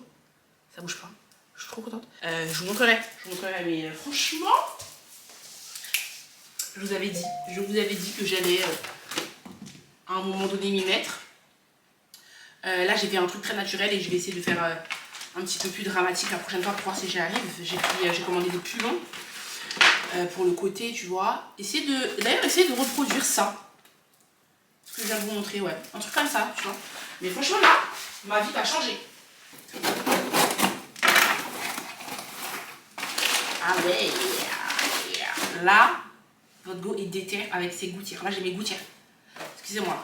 Ça bouge pas. Je suis trop contente. Je vous montrerai. Mais franchement, je vous avais dit que j'allais à un moment donné m'y mettre. Là, j'ai fait un truc très naturel et je vais essayer de faire un petit peu plus dramatique la prochaine fois pour voir si j'y arrive. J'ai commandé des plus longs pour le côté, tu vois. D'ailleurs, essayer de reproduire ça. Ce que je viens de vous montrer, ouais. Un truc comme ça, tu vois. Mais franchement, là, ma vie va changer. Ah ouais, yeah. Là, votre go est déter avec ses gouttières. Là, j'ai mes gouttières. Excusez-moi.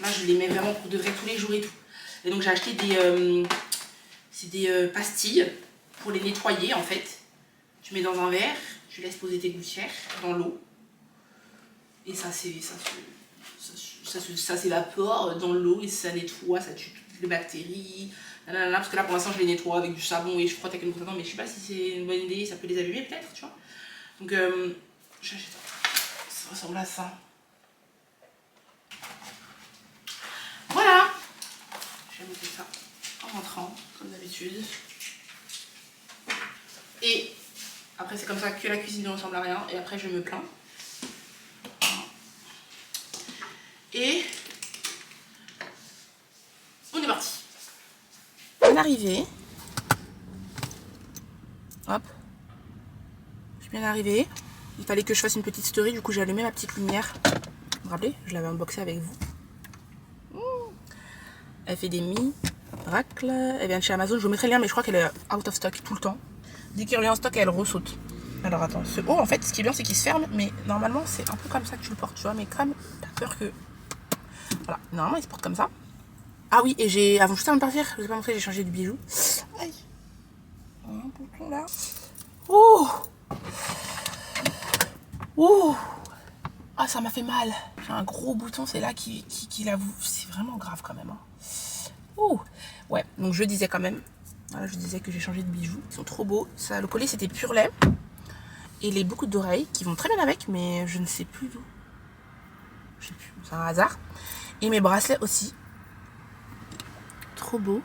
Là, je les mets vraiment pour de vrai tous les jours et tout. Et donc, j'ai acheté des pastilles pour les nettoyer, en fait. Tu mets dans un verre, tu laisses poser tes gouttières dans l'eau. Et ça s'évapore dans l'eau et ça nettoie, ça tue toutes les bactéries. Parce que là, pour l'instant, je les nettoie avec du savon et je frotte avec une brosse à dents. Mais je sais pas si c'est une bonne idée, ça peut les abîmer peut-être, tu vois. Donc, j'achète ça. Ça ressemble à ça. Voilà. Je vais monter ça en rentrant, comme d'habitude. Et après, c'est comme ça que la cuisine ne ressemble à rien. Et après, je me plains. Et on est parti. On est arrivé. Hop. Je suis bien arrivée. Il fallait que je fasse une petite story. Du coup, j'ai allumé ma petite lumière. Vous vous rappelez? Je l'avais unboxée avec vous. Elle fait des miracles. Elle vient de chez Amazon. Je vous mettrai le lien, mais je crois qu'elle est out of stock tout le temps. Dès qu'il revient en stock, elle ressaute. Alors attends, ce haut, en fait, ce qui est bien, c'est qu'il se ferme. Mais normalement, c'est un peu comme ça que tu le portes, tu vois. Mais comme t'as peur que... Voilà, normalement, il se porte comme ça. Ah oui, et j'ai... Avant juste avant de partir, je vous ai pas montré, j'ai changé de bijou. Aïe. Un bouton là. Ouh. Ouh. Ah, ça m'a fait mal. J'ai un gros bouton, c'est là qui l'avoue. C'est vraiment grave quand même. Hein. Ouh. Ouais, donc je disais quand même. Voilà, je disais que j'ai changé de bijoux. Ils sont trop beaux. Ça, le collier, c'était pur lait. Et les boucles d'oreilles qui vont très bien avec, mais je ne sais plus d'où. Je sais plus, c'est un hasard. Et mes bracelets aussi. Trop beau.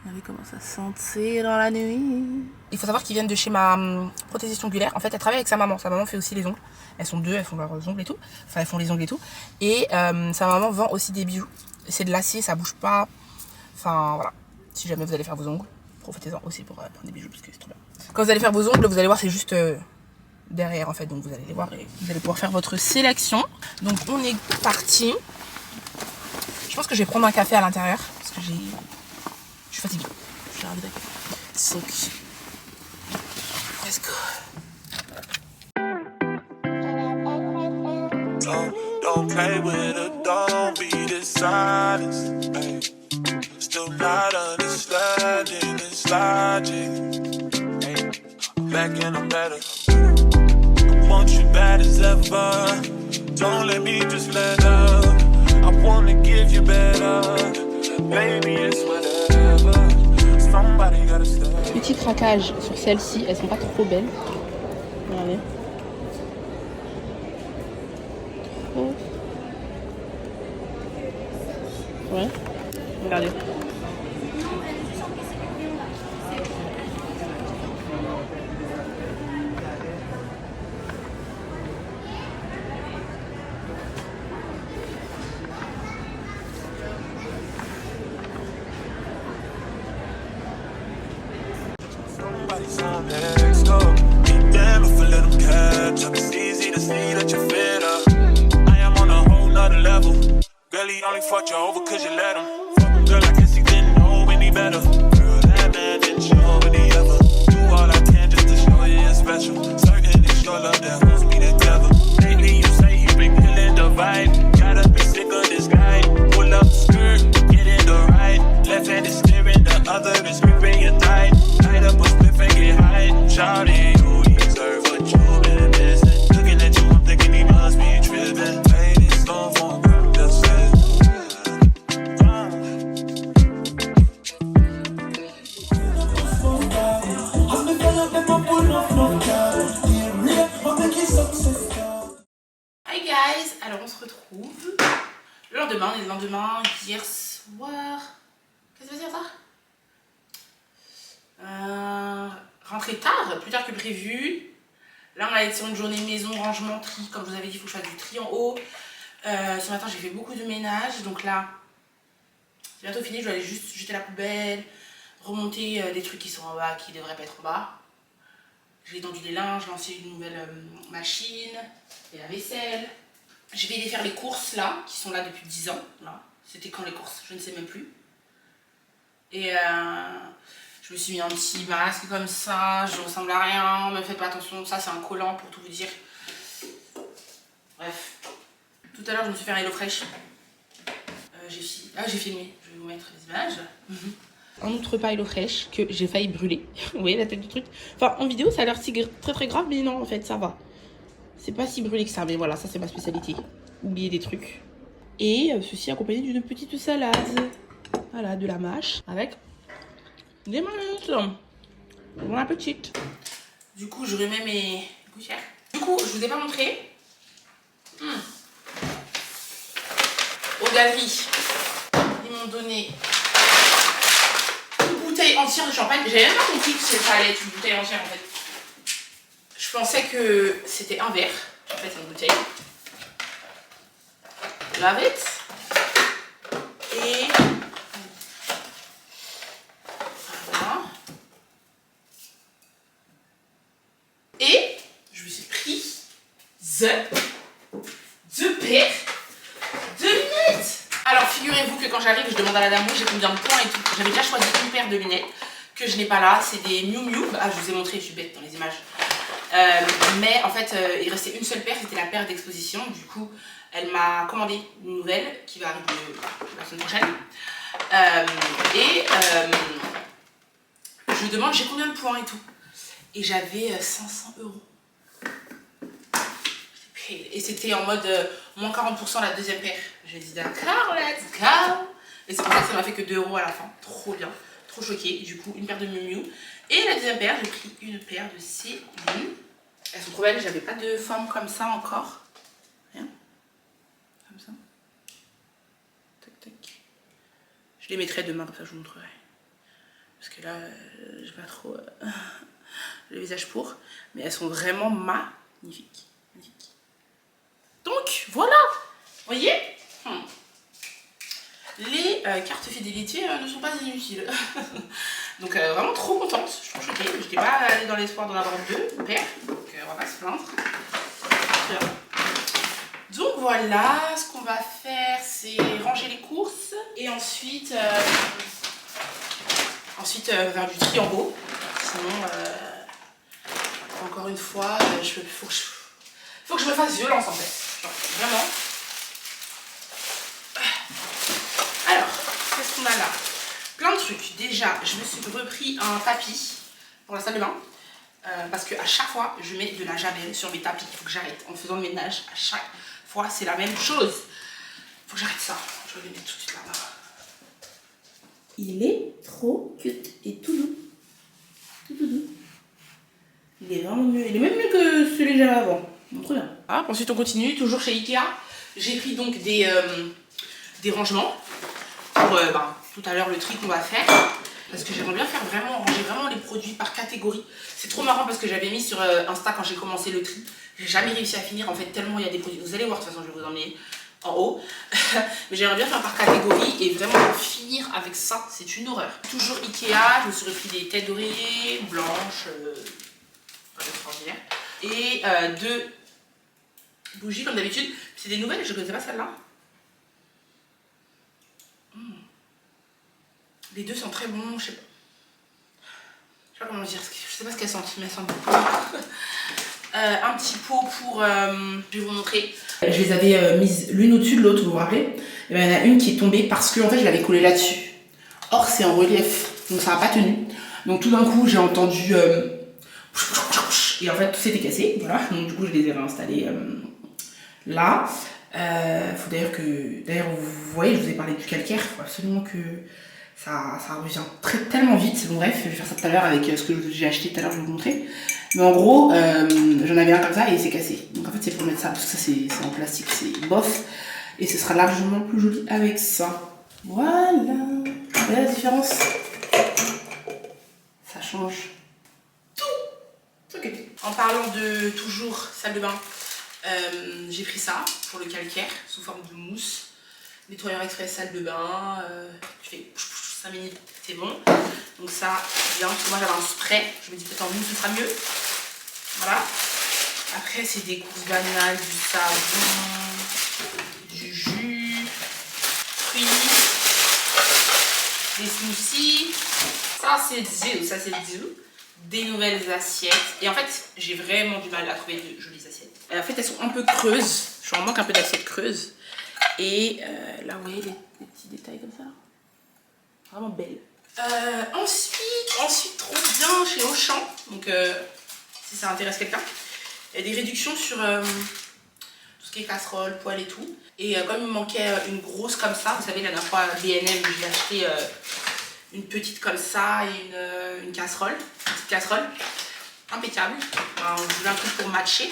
Regardez comment ça sentait dans la nuit. Il faut savoir qu'ils viennent de chez ma prothésiste ongulaire. En fait, elle travaille avec sa maman. Sa maman fait aussi les ongles. Elles sont deux, elles font leurs ongles et tout. Enfin, elles font les ongles et tout. Et sa maman vend aussi des bijoux. C'est de l'acier, ça bouge pas. Enfin, voilà. Si jamais vous allez faire vos ongles, profitez-en aussi pour prendre des bijoux parce que c'est trop bien. Quand vous allez faire vos ongles, vous allez voir, c'est juste derrière en fait. Donc vous allez les voir et vous allez pouvoir faire votre sélection. Donc on est parti. Je pense que je vais prendre un café à l'intérieur parce que je suis fatiguée. J'ai envie d'un café. Donc, let's go. Don't play with her, don't be dishonest. Ay. Still not understanding this logic. Ay. I'm back and I'm better. I want you bad as ever. Don't let me just let up. I wanna give you better. Baby, it's whatever. Somebody gotta stay. Petit craquage sur celles-ci, elles sont pas trop belles. Regardez. Oh. Ouais. Regardez. Somebody's on next go. Be damn if I let them catch up. It's easy to see that you're fed up. I am on a whole nother level. Girl, he only fucked you over cause you let him. Fuck him, girl, I guess he didn't know any better. Girl, that man didn't show any ever. Do all I can just to show you you're special. Certain it's your love that holds me together. Lately you say you been killing the vibe. Gotta be sick of this guy. Pull up skirt, get in the right. Left hand is steering, the other is gripping your thigh. Light up a spliff and get high. Shawty, you deserve what you've been missing. Looking at you retrouve le lendemain. On est le lendemain d'hier soir. Qu'est-ce que ça veut dire ça? Rentrer tard, plus tard que prévu. Là, on va être sur une journée maison, rangement, tri. Comme je vous avais dit, il faut que je fasse du tri en haut. Ce matin, j'ai fait beaucoup de ménage. Donc là, c'est bientôt fini. Je vais aller juste jeter la poubelle, remonter des trucs qui sont en bas, qui ne devraient pas être en bas. J'ai étendu les linges, lancé une nouvelle machine, et la vaisselle. Je vais aller faire les courses là, qui sont là depuis 10 ans. C'était quand les courses? Je ne sais même plus. Et je me suis mis un petit masque comme ça, je ressemble à rien, ne me faites pas attention, ça c'est un collant pour tout vous dire. Bref. Tout à l'heure je me suis fait un HelloFresh. J'ai filmé, je vais vous mettre les images. Un autre repas HelloFresh que j'ai failli brûler. Vous voyez la tête du truc? Enfin en vidéo ça a l'air très grave, mais non en fait ça va. C'est pas si brûlé que ça, mais voilà, ça c'est ma spécialité. Oublier des trucs. Et ceci accompagné d'une petite salade. Voilà, de la mâche avec des mayonnaise. Bon appétit. Du coup, je remets mes gouttières. Du coup, je vous ai pas montré. Aux galeries, ils m'ont donné une bouteille entière de champagne. J'avais même pas compris que ça allait être une bouteille entière en fait. Je pensais que c'était un verre. En fait, c'est une bouteille. Love it. Et voilà. Et je me suis pris deux paires de lunettes. Alors figurez-vous que quand j'arrive, je demande à la dame j'ai combien de points et tout. J'avais déjà choisi une paire de lunettes que je n'ai pas là. C'est des Miu Miu. Ah, je vous ai montré, je suis bête dans les images. Mais en fait, il restait une seule paire, c'était la paire d'exposition. Du coup, elle m'a commandé une nouvelle qui va arriver la semaine prochaine. Je lui demande j'ai combien de points et tout. Et j'avais 500 €. Et c'était en mode moins 40% la deuxième paire. J'ai dit d'accord, let's go. Et c'est pour ça que ça m'a fait que 2 € à la fin. Trop bien, trop choquée. Du coup, une paire de Miu Miu. Et la deuxième paire, j'ai pris une paire de Céline. Elles sont trop belles, j'avais pas de forme comme ça encore. Rien. Comme ça. Tac, tac. Je les mettrai demain, comme ça je vous montrerai. Parce que là, j'ai pas trop le visage pour. Mais elles sont vraiment magnifiques. Donc, voilà. Vous voyez les cartes fidélité ne sont pas inutiles. Donc vraiment trop contente, je suis trop choquée. Je n'étais pas allée dans l'espoir d'en avoir 2 paires, donc on va pas se plaindre. Donc voilà, ce qu'on va faire c'est ranger les courses et ensuite faire du tri en haut. Sinon, encore une fois, faut que je me fasse violence en fait. Genre, vraiment. Alors, qu'est-ce qu'on a là? Plein de trucs. Déjà, je me suis repris un tapis pour la salle de bain. Parce qu'à chaque fois, je mets de la javel sur mes tapis. Il faut que j'arrête. En faisant le ménage, à chaque fois, c'est la même chose. Il faut que j'arrête ça. Je vais le mettre tout de suite là-bas. Il est trop cute et tout doux. Tout doux. Il est vraiment mieux. Il est même mieux que celui que j'avais avant. Bon, trop bien. Ah, ensuite, on continue. Toujours chez Ikea. J'ai pris donc des rangements pour tout à l'heure le tri qu'on va faire. Parce que j'aimerais bien ranger vraiment les produits par catégorie. C'est trop marrant parce que j'avais mis sur Insta quand j'ai commencé le tri. J'ai jamais réussi à finir en fait tellement il y a des produits. Vous allez voir de toute façon, je vais vous emmener en haut. Mais j'aimerais bien faire par catégorie et vraiment finir avec ça. C'est une horreur. Toujours Ikea, je me suis repris des têtes d'oreiller blanches, extraordinaires. Et 2 bougies comme d'habitude. C'est des nouvelles, je ne connaissais pas celle-là. Les 2 sont très bons, je sais pas comment dire, je sais pas ce qu'elles sentent, mais elles sentent beaucoup. Un petit pot pour, je vais vous montrer. Je les avais mises l'une au-dessus de l'autre, vous vous rappelez? Et bien, il y en a une qui est tombée parce que en fait je l'avais collée là-dessus. Or c'est en relief, donc ça n'a pas tenu. Donc tout d'un coup j'ai entendu et en fait tout s'était cassé, voilà. Donc du coup je les ai réinstallées là. Faut d'ailleurs vous voyez, je vous ai parlé du calcaire, faut absolument que ça revient tellement vite. Bon bref, je vais faire ça tout à l'heure avec ce que j'ai acheté tout à l'heure, je vais vous montrer. Mais en gros, j'en avais un comme ça et il s'est cassé. Donc en fait c'est pour mettre ça, parce que ça c'est en plastique, c'est bof. Et ce sera largement plus joli avec ça. Voilà. Vous voyez la différence? Ça change tout. Ok. En parlant de toujours salle de bain, j'ai pris ça pour le calcaire sous forme de mousse. Nettoyeur express salle de bain. Je fais 5 minutes, c'est bon. Donc ça, c'est bien. Parce que moi j'avais un spray. Je me dis peut-être en mousse ce sera mieux. Voilà. Après, c'est des courses banales, du savon, du jus, fruits, des smoothies. Ça, c'est des nouvelles assiettes. Et en fait, j'ai vraiment du mal à trouver de jolies assiettes. En fait, elles sont un peu creuses. Je suis en manque un peu d'assiettes creuses. Et là, vous voyez les petits détails comme ça. Vraiment belle. Ensuite, trop bien chez Auchan. Donc, si ça intéresse quelqu'un. Il y a des réductions sur tout ce qui est casserole, poêle et tout. Et comme il me manquait une grosse comme ça, vous savez, la dernière fois à B&M, j'ai acheté une petite comme ça et une casserole. Une petite casserole. Impeccable. Alors, je voulais un truc pour matcher.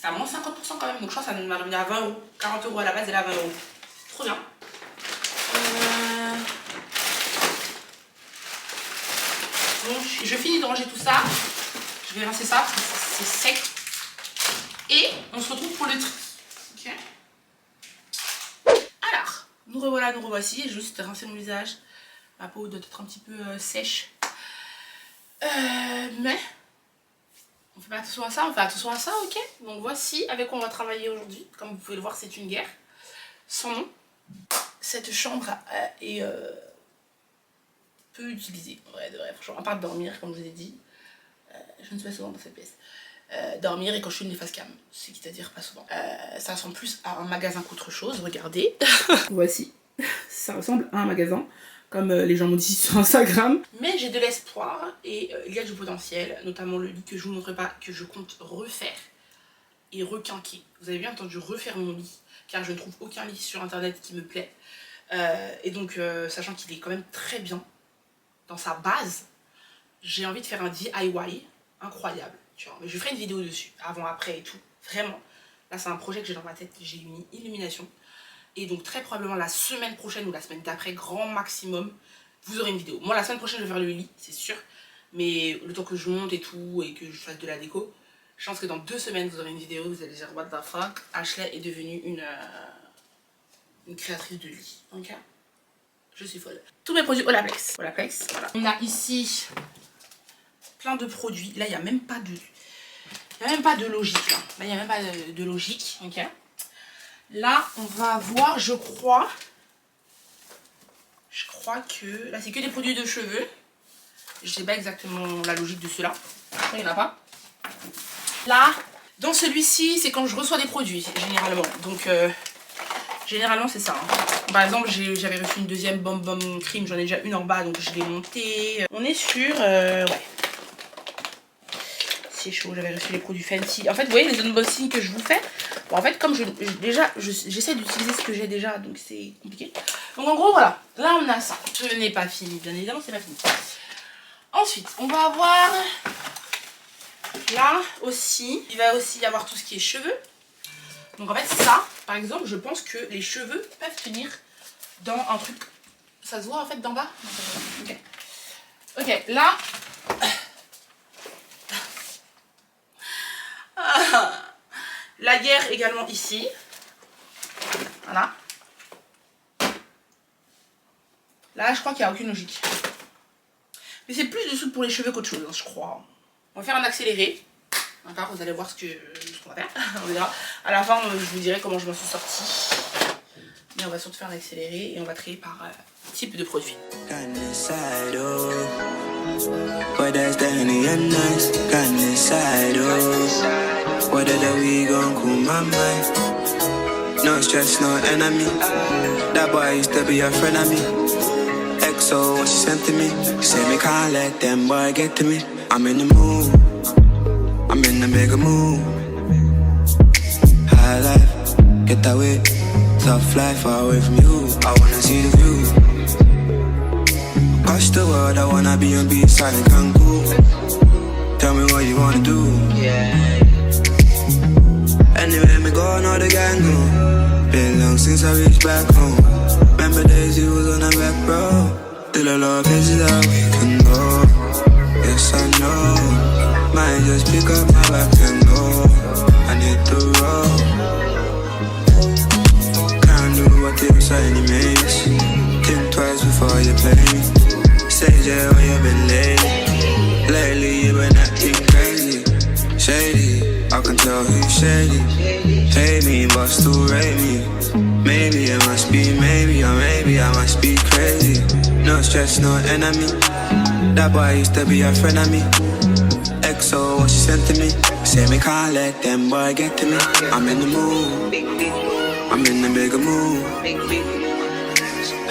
C'est à moins 50% quand même, donc je crois que ça m'a revenu à 20 €. 40 € à la base, et là à 20 €. Trop bien. Donc, je finis de ranger tout ça. Je vais rincer ça parce que c'est sec. Et on se retrouve pour le tri. Ok. Alors, nous revoilà, nous revoici. J'ai juste rincé mon visage. Ma peau doit être un petit peu sèche. Mais on fait pas attention à ça, on fait attention à ça, ok. Donc voici avec quoi on va travailler aujourd'hui. Comme vous pouvez le voir, c'est une guerre. Sans nom. Cette chambre est peu utilisée. Ouais, de vrai, franchement, à part dormir, comme je vous ai dit. Je ne suis pas souvent dans cette pièce. Dormir et quand je suis une face cam, c'est-à-dire pas souvent. Ça ressemble plus à un magasin qu'autre chose, regardez. Voici, ça ressemble à un magasin, comme les gens m'ont dit sur Instagram. Mais j'ai de l'espoir et il y a du potentiel, notamment le lit que je vous montre pas, que je compte refaire et requinquer. Vous avez bien entendu, refaire mon lit, car je ne trouve aucun lit sur internet qui me plaît. Et donc, sachant qu'il est quand même très bien dans sa base, j'ai envie de faire un DIY incroyable. Tu vois, mais je ferai une vidéo dessus, avant, après et tout. Vraiment. Là, c'est un projet que j'ai dans ma tête. J'ai une illumination. Et donc, très probablement, la semaine prochaine ou la semaine d'après, grand maximum, vous aurez une vidéo. Moi, la semaine prochaine, je vais faire le lit, c'est sûr. Mais le temps que je monte et tout, et que je fasse de la déco, je pense que dans 2 semaines, vous aurez une vidéo. Vous allez dire, what the fuck, Ashley est devenue une créatrice de lit. Ok. Je suis folle. Tous mes produits Olaplex. Olaplex, voilà. On a ici plein de produits. Là, il n'y a même pas de... Il n'y a même pas de logique. Là, il n'y a même pas de logique. Ok. Là, on va avoir, je crois que... Là, c'est que des produits de cheveux. Je sais pas exactement la logique de ceux-là. Il n'y en a pas. Là, dans celui-ci, c'est quand je reçois des produits, généralement. Donc, généralement, c'est ça. Hein. Par exemple, j'avais reçu une deuxième Bom Cream. J'en ai déjà une en bas, donc je l'ai montée. On est sur... ouais. C'est chaud, j'avais reçu les produits Fenty. En fait, vous voyez les unboxings que je vous fais. Bon, en fait, comme j'essaie d'utiliser ce que j'ai déjà, donc c'est compliqué. Donc en gros, voilà. Là, on a ça. Ce n'est pas fini, bien évidemment, c'est pas fini. Ensuite, on va avoir... Là aussi, il va aussi y avoir tout ce qui est cheveux. Donc en fait, ça, par exemple, je pense que les cheveux peuvent tenir dans un truc... Ça se voit en fait d'en bas? Ok. Ok, là... La guerre également ici. Voilà. Là, je crois qu'il n'y a aucune logique. Mais c'est plus de soude pour les cheveux qu'autre chose, hein, je crois. On va faire un accéléré. D'accord, vous allez voir ce qu'on va faire. On verra. À la fin, je vous dirai comment je m'en suis sortie. Mais on va surtout faire un accéléré et on va trier par type de produit. No stress, no enemy. That boy used to be a friend of me. XO, what she sent to me. She said me can't let them boy get to me. I'm in the mood. I'm in the bigger mood. High life, get that way. Tough life, far away from you. I wanna see the view. Across the world, I wanna be on beach side in Cancun. Tell me what you wanna do. Yeah. Anywhere me go, know the gang go. Been long long since I reached back home. Remember days we was on a back road. Still a lot of places that we can go. Yes, I know. Might just pick up my bags and go. I need to roll. Can't do what you say anyways. Think twice before you play me. Say yeah, when you been late. Lately you been acting crazy. Shady, I can tell who's shady. Pay me, but still rate me. Maybe I must be, maybe I must be crazy. No stress, no enemy. That boy used to be a friend of me. XO, what she sent to me. Say me can't let them boy get to me. I'm in the mood, I'm in the bigger mood.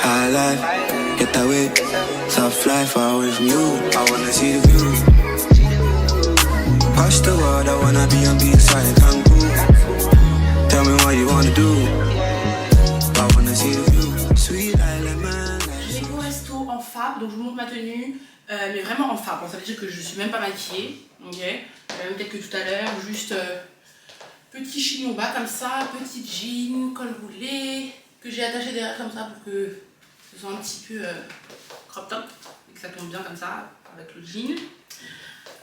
High life, get away. Tough life, far away from you. I wanna see the view. Push the world, I wanna be on B-side Cancun. Tell me what you wanna do. I wanna see the view. Sweet island man. Je vais au resto en fab, donc je vous montre ma tenue, mais vraiment en fab. Bon, ça veut dire que je suis même pas maquillée, ok. Même peut-être que tout à l'heure, juste petit chignon bas comme ça, petit jean, col roulé, que j'ai attaché derrière comme ça pour que ce soit un petit peu crop top et que ça tombe bien comme ça avec le jean.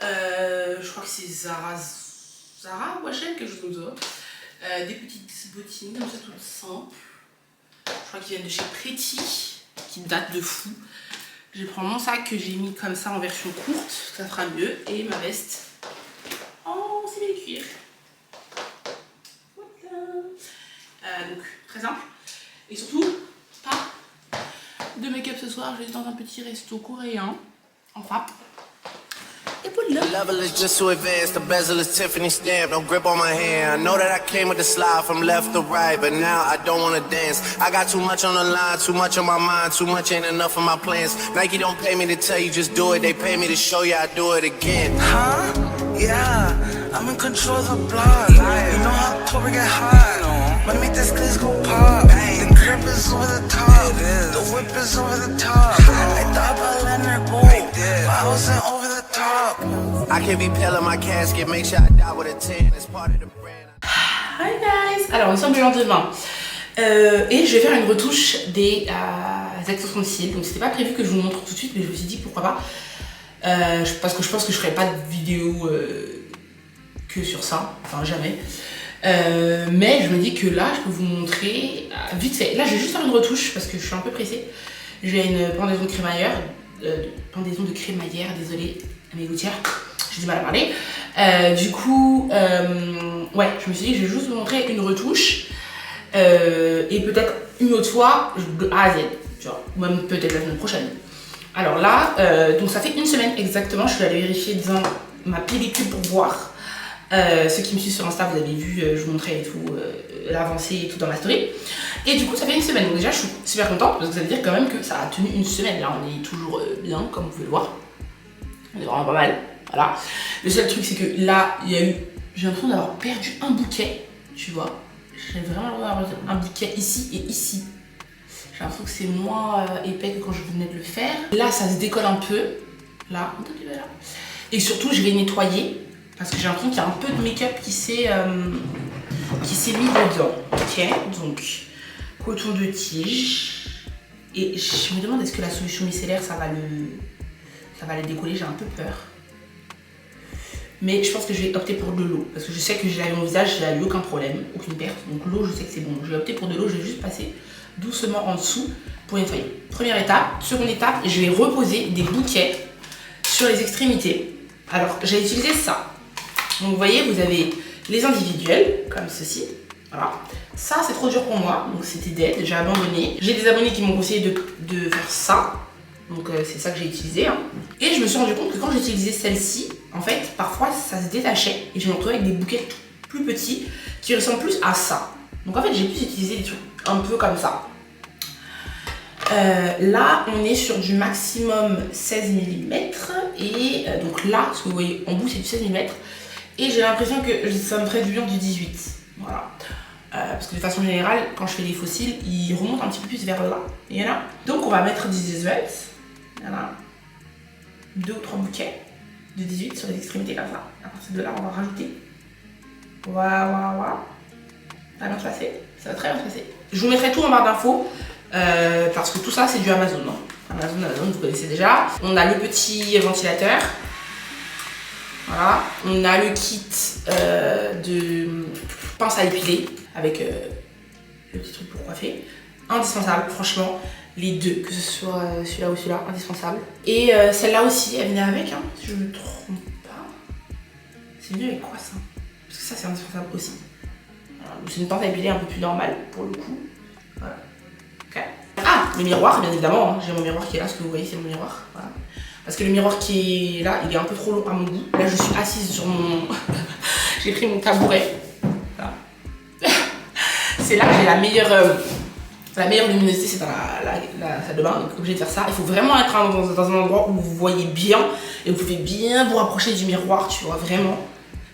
Je crois que c'est Zara ou H&M, quelque chose comme ça. Des petites bottines comme ça toutes simples. Je crois qu'ils viennent de chez Pretty, qui datent de fou. Je vais prendre mon sac que j'ai mis comme ça en version courte, ça fera mieux. Et ma veste en simili-cuir. Voilà. Donc très simple. Et surtout, pas de make-up ce soir. Je vais dans un petit resto coréen en fap. The level is just too advanced, the bezel is Tiffany stamp, no grip on my hand. I know that I came with the slide from left to right, but now I don't wanna dance. I got too much on the line, too much on my mind, too much ain't enough of my plans. Nike don't pay me to tell you just do it, they pay me to show you I do it again. Huh? Yeah, I'm in control of the block. You know how October get hot. Wanna make this glitz go pop. The crib is over the top. The whip is over the top. I thought about letting her go, but I wasn't over the top. I can't be pale in my casket, make sure I die with a 10, it's part of the brand. Hi guys! Alors nous sommes le lendemain et je vais faire une retouche des extensions de cils. Donc c'était pas prévu que je vous montre tout de suite, mais je me suis dit pourquoi pas. Parce que je pense que je ferai pas de vidéo que sur ça, enfin jamais. Mais je me dis que là je peux vous montrer vite fait. Là je vais juste faire une retouche parce que je suis un peu pressée. J'ai une pendaison de crémaillère, désolée à mes gouttières, j'ai du mal à parler. Du coup, ouais, je me suis dit que je vais juste vous montrer une retouche et peut-être une autre fois de A à Z, tu vois, ou même peut-être la semaine prochaine. Alors là, donc ça fait une semaine exactement, je suis allée vérifier dans ma pellicule pour voir. Ceux qui me suivent sur Insta, vous avez vu, je vous montrais et tout, l'avancée et tout dans ma story. Et du coup, ça fait une semaine. Donc déjà, je suis super contente parce que ça veut dire quand même que ça a tenu une semaine. Là, on est toujours bien, comme vous pouvez le voir. On est vraiment pas mal. Voilà. Le seul truc, c'est que là, il y a eu... J'ai l'impression d'avoir perdu un bouquet, tu vois. J'ai vraiment l'impression d'avoir un bouquet ici et ici. J'ai l'impression que c'est moins épais que quand je venais de le faire. Là, ça se décolle un peu. Là, un peu plus là. Et surtout, je vais nettoyer. Parce que j'ai l'impression qu'il y a un peu de make-up qui s'est mis dedans. Ok, donc coton de tige. Et je me demande est-ce que la solution micellaire ça va le décoller, j'ai un peu peur. Mais je pense que je vais opter pour de l'eau. Parce que je sais que j'ai lavé mon visage, j'ai eu aucun problème, aucune perte. Donc l'eau, je sais que c'est bon. Je vais opter pour de l'eau, je vais juste passer doucement en dessous pour nettoyer. Première étape. Seconde étape, je vais reposer des bouquets sur les extrémités. Alors j'ai utilisé ça. Donc vous voyez, vous avez les individuels, comme ceci. Voilà. Ça, c'est trop dur pour moi, donc c'était dead, j'ai abandonné. J'ai des abonnés qui m'ont conseillé de faire ça. Donc c'est ça que j'ai utilisé. Hein. Et je me suis rendu compte que quand j'utilisais celle-ci, en fait, parfois ça se détachait. Et je me retrouvais avec des bouquets plus petits qui ressemblent plus à ça. Donc en fait, j'ai pu utiliser des trucs un peu comme ça. Là, on est sur du maximum 16 mm. Et donc là, ce que vous voyez en bout, c'est du 16 mm. Et j'ai l'impression que ça me ferait du bien du 18. Voilà. Parce que de façon générale, quand je fais des fossiles, ils remontent un petit peu plus vers là. Et là. Donc on va mettre du 18. Voilà. 2 ou 3 bouquets de 18 sur les extrémités comme ça. À partir de là, on va rajouter. Voilà. Ça va bien se passer. Ça va très bien se passer. Je vous mettrai tout en barre d'infos parce que tout ça c'est du Amazon. Hein. Amazon, vous connaissez déjà. On a le petit ventilateur. Voilà. On a le kit de pince à épiler avec le petit truc pour coiffer. Indispensable, franchement. Les deux, que ce soit celui-là ou celui-là, indispensable. Et celle-là aussi, elle venait avec, hein, si je me trompe pas. C'est venu avec quoi ça? Parce que ça c'est indispensable aussi. Voilà. C'est une pince à épiler un peu plus normale pour le coup. Voilà. Ok. Ah, le miroir, bien évidemment. Hein. J'ai mon miroir qui est là, ce que vous voyez c'est mon miroir. Voilà. Parce que le miroir qui est là, il est un peu trop long à mon goût. Là je suis assise sur mon... j'ai pris mon tabouret. Voilà. C'est là que j'ai la meilleure luminosité, c'est dans la salle de bain, donc obligé de faire ça. Il faut vraiment être dans un endroit où vous voyez bien et vous pouvez bien vous rapprocher du miroir, tu vois, vraiment.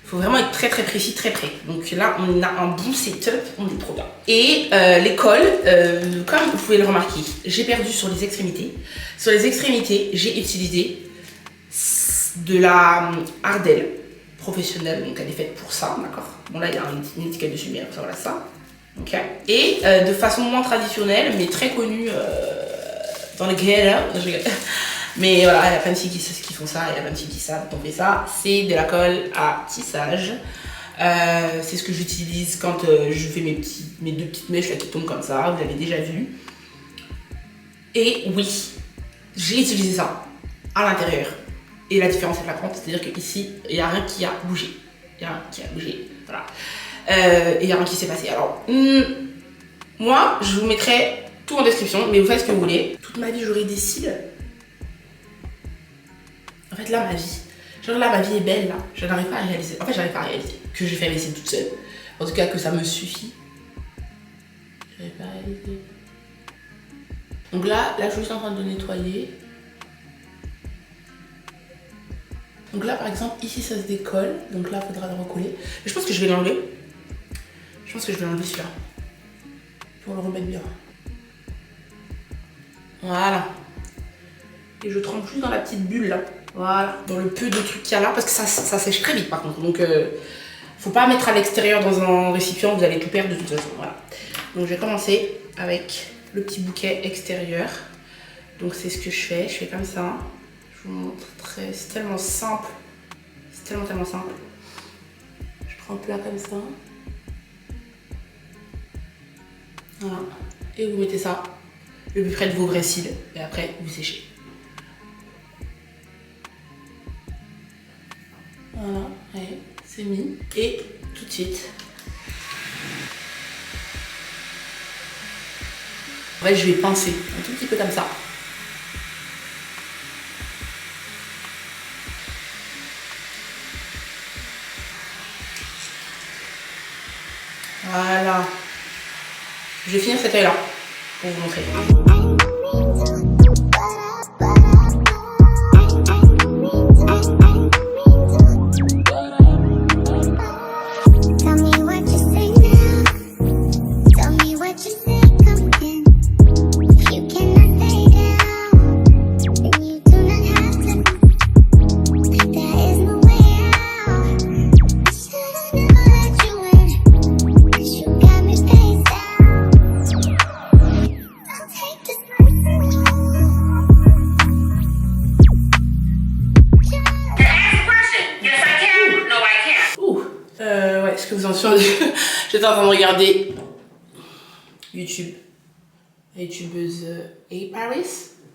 Il faut vraiment être très très précis, très près. Donc là, on a un bon setup, on est trop bien. Et l'école, comme vous pouvez le remarquer, j'ai perdu sur les extrémités. Sur les extrémités, j'ai utilisé de la Ardell professionnelle, donc elle est faite pour ça, d'accord. Bon là, il y a une étiquette dessus, mais ça, voilà ça. Okay. Et de façon moins traditionnelle, mais très connue dans les guerres. Mais voilà, il y a plein de filles qui font ça, il y a plein de filles qui savent tomber ça. C'est de la colle à tissage. C'est ce que j'utilise quand je fais mes deux petites mèches là, qui tombent comme ça, vous l'avez déjà vu. Et oui, j'ai utilisé ça à l'intérieur. Et la différence est flagrante, c'est-à-dire qu'ici, il n'y a rien qui a bougé. Il n'y a rien qui a bougé, voilà. Et il n'y a rien qui s'est passé. Alors, moi, je vous mettrai tout en description, mais vous faites ce que vous voulez. Toute ma vie, j'aurai des cils. En fait, là, ma vie est belle, là. Je n'arrive pas à réaliser. En fait, j'arrive pas à réaliser que j'ai fait mes cils toute seule. En tout cas, que ça me suffit. J'arrive pas à réaliser. Donc là, je suis juste en train de nettoyer. Donc là, par exemple, ici, ça se décolle. Donc là, il faudra le recoller. Mais je pense que je vais l'enlever. Je pense que je vais l'enlever celui-là. Pour le remettre bien. Voilà. Et je trempe juste dans la petite bulle là. Voilà. Dans le peu de trucs qu'il y a là. Parce que ça sèche très vite par contre. Donc, faut pas mettre à l'extérieur dans un récipient. Vous allez tout perdre de toute façon. Voilà. Donc, je vais commencer avec le petit bouquet extérieur. Donc, c'est ce que je fais. Je fais comme ça. Je vous montre très... C'est tellement simple. C'est tellement simple. Je prends plat comme ça. Voilà. Et vous mettez ça le plus près de vos vrais cils. Et après, vous séchez. Voilà. Allez, c'est mis. Et tout de suite. En fait, je vais pincer un tout petit peu comme ça. Voilà. Je vais finir cet œil là pour vous montrer. Ce que vous en entendez, j'étais en train de regarder YouTube, la youtubeuse A Paris,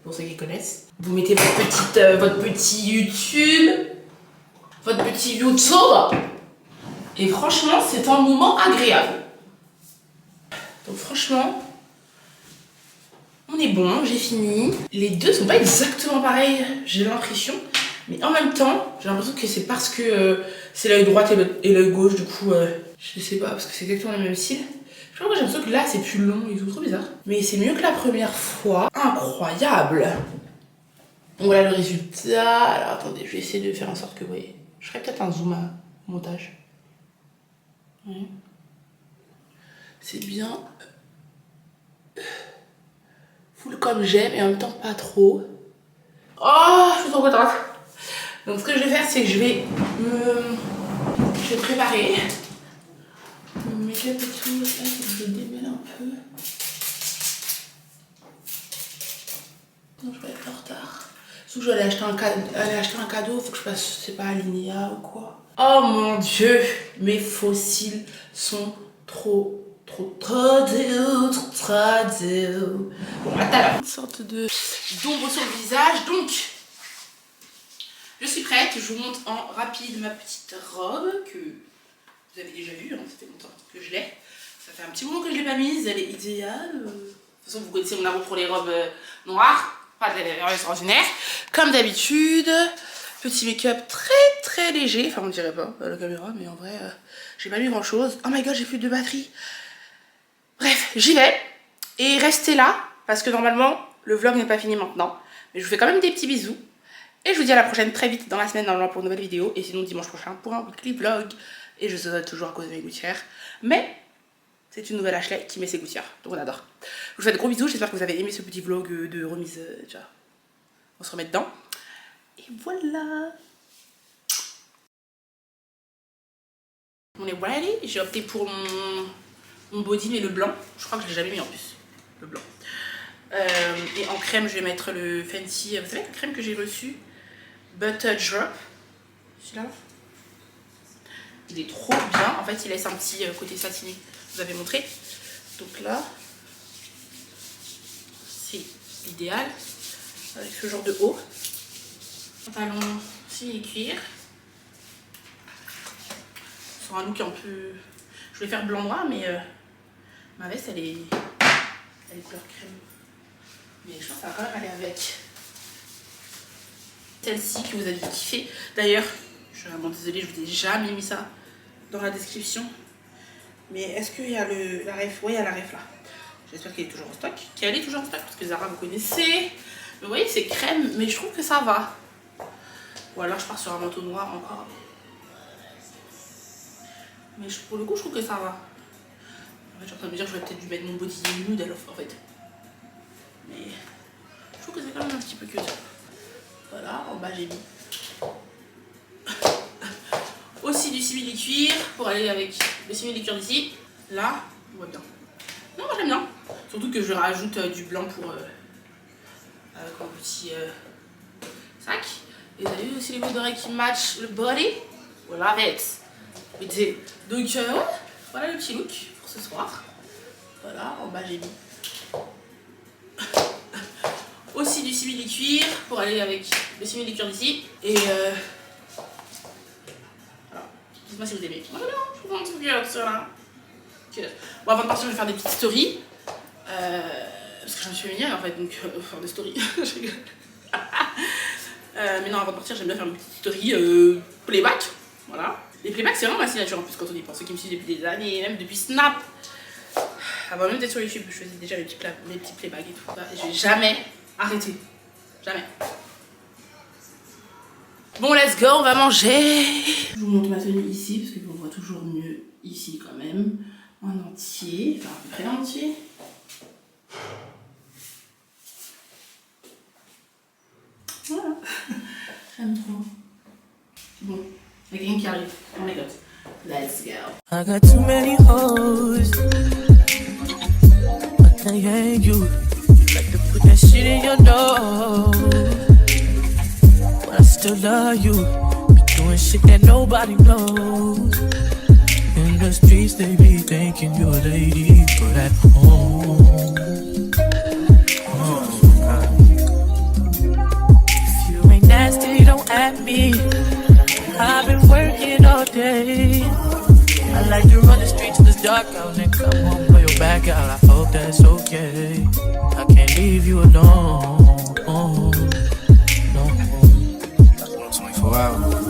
pour ceux qui connaissent. Vous mettez votre petit YouTube, et franchement, c'est un moment agréable. Donc franchement, on est bon, j'ai fini. Les deux sont pas exactement pareils, j'ai l'impression. Mais en même temps, j'ai l'impression que c'est parce que c'est l'œil droit et l'œil gauche, du coup, je sais pas, parce que c'est exactement le même style. Je sais pas pourquoi j'ai l'impression que là, c'est plus long et tout, trop bizarre. Mais c'est mieux que la première fois. Incroyable! Donc voilà le résultat. Alors attendez, je vais essayer de faire en sorte que vous voyez. Je ferai peut-être un zoom au montage. Ouais. C'est bien. Full comme j'aime et en même temps pas trop. Oh, je suis trop contente! Donc ce que je vais faire, c'est que je vais préparer Mon make-up et tout, là, faut que je le démêle un peu. Non, je vais être en retard. Surtout que je vais aller acheter un cadeau, faut que je passe, je sais pas, à l'INEA ou quoi. Oh mon dieu, mes faux cils sont trop doux. Bon, attends, une sorte de d'ombre sur le visage, donc je suis prête, je vous montre en rapide ma petite robe que vous avez déjà vue, hein, ça fait longtemps que je l'ai. Ça fait un petit moment que je l'ai pas mise, elle est idéale. De toute façon, vous connaissez mon amour pour les robes noires. Pas extraordinaire. Comme d'habitude, petit make-up très léger. Enfin, on ne dirait pas à la caméra, mais en vrai, j'ai pas mis grand chose. Oh my god, j'ai plus de batterie. Bref, j'y vais. Et restez là, parce que normalement, le vlog n'est pas fini maintenant. Mais je vous fais quand même des petits bisous. Et je vous dis à la prochaine très vite dans la semaine, normalement, pour une nouvelle vidéo. Et sinon, dimanche prochain pour un weekly vlog. Et je serai toujours à cause de mes gouttières. Mais c'est une nouvelle Ashley qui met ses gouttières, donc on adore. Je vous fais de gros bisous, j'espère que vous avez aimé ce petit vlog de remise, on se remet dedans. Et voilà. On est ready, j'ai opté pour mon body mais le blanc, je crois que je l'ai jamais mis en plus, le blanc. Et en crème je vais mettre le Fenty, vous savez la crème que j'ai reçue, Butter Drop, celui-là. Il est trop bien, en fait il laisse un petit côté satiné. Je vous avais montré, donc là c'est l'idéal avec ce genre de haut, pantalon simili-cuir sur un look un peu, je voulais faire blanc noir mais ma veste elle est couleur crème, mais je pense que ça va quand même aller avec celle-ci que vous avez kiffé. D'ailleurs je suis vraiment désolée, je vous ai jamais mis ça dans la description. Mais est-ce qu'il y a la ref? Oui, il y a la ref là. J'espère qu'elle est toujours en stock. Qu'elle est toujours en stock parce que Zara, vous connaissez. Mais vous voyez, c'est crème, mais je trouve que ça va. Ou alors je pars sur un manteau noir encore. Mais pour le coup, je trouve que ça va. En fait, je suis en train de me dire que j'aurais peut-être dû mettre mon body nude en fait. Mais je trouve que c'est quand même un petit peu cute. Voilà, en bas j'ai mis aussi du simili-cuir pour aller avec le simili-cuir d'ici. Là, on voit bien. Non, moi j'aime bien. Surtout que je rajoute du blanc pour avec mon petit sac. Et vous avez vu aussi les boucles d'oreilles qui matchent le body. Voilà, donc voilà le petit look pour ce soir. Voilà, en bas j'ai mis aussi du simili-cuir pour aller avec le simili-cuir d'ici. Et dites-moi si vous aimez. Oh non, je trouve un truc ça là. Bon, avant de partir, je vais faire des petites stories. Parce que je me suis mignonne en fait, donc faire des stories. Je rigole. Mais non, avant de partir, j'aime bien faire une petite story playback. Voilà. Les playbacks, c'est vraiment ma signature en plus quand on y pense. Ceux qui me suivent depuis des années, même depuis Snap. Avant même d'être sur YouTube, je faisais déjà mes petits playbacks et tout ça. Et je vais jamais arrêter. Jamais. Bon, let's go, on va manger. Je vous montre ma tenue ici, parce qu'on voit toujours mieux ici quand même. En entier, enfin à peu près en entier. Voilà. J'aime trop. Bon, il y a quelqu'un qui arrive. Oh my god. Let's go. I got too many hoes, but they ain't you. You like to put that shit in your nose, but I still love you. Be doing shit that nobody knows. In the streets they be thinking you're a lady, but at home, if you ain't nasty, don't at me. I've been working all day. I like to run the streets till it's dark out and come home, blow your back out. I hope that's okay. I can't leave you alone. No, 24 hours.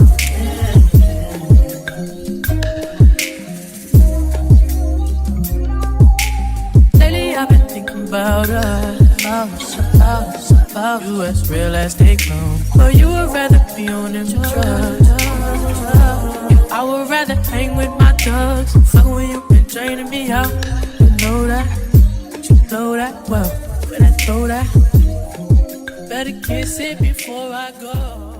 Lately I've been thinking about us. About you as real as they come. But you would rather be on them drugs. I would rather hang with my thugs. Fuck when you been draining me out. You know that, you know that well. When I throw that, better kiss it before I go.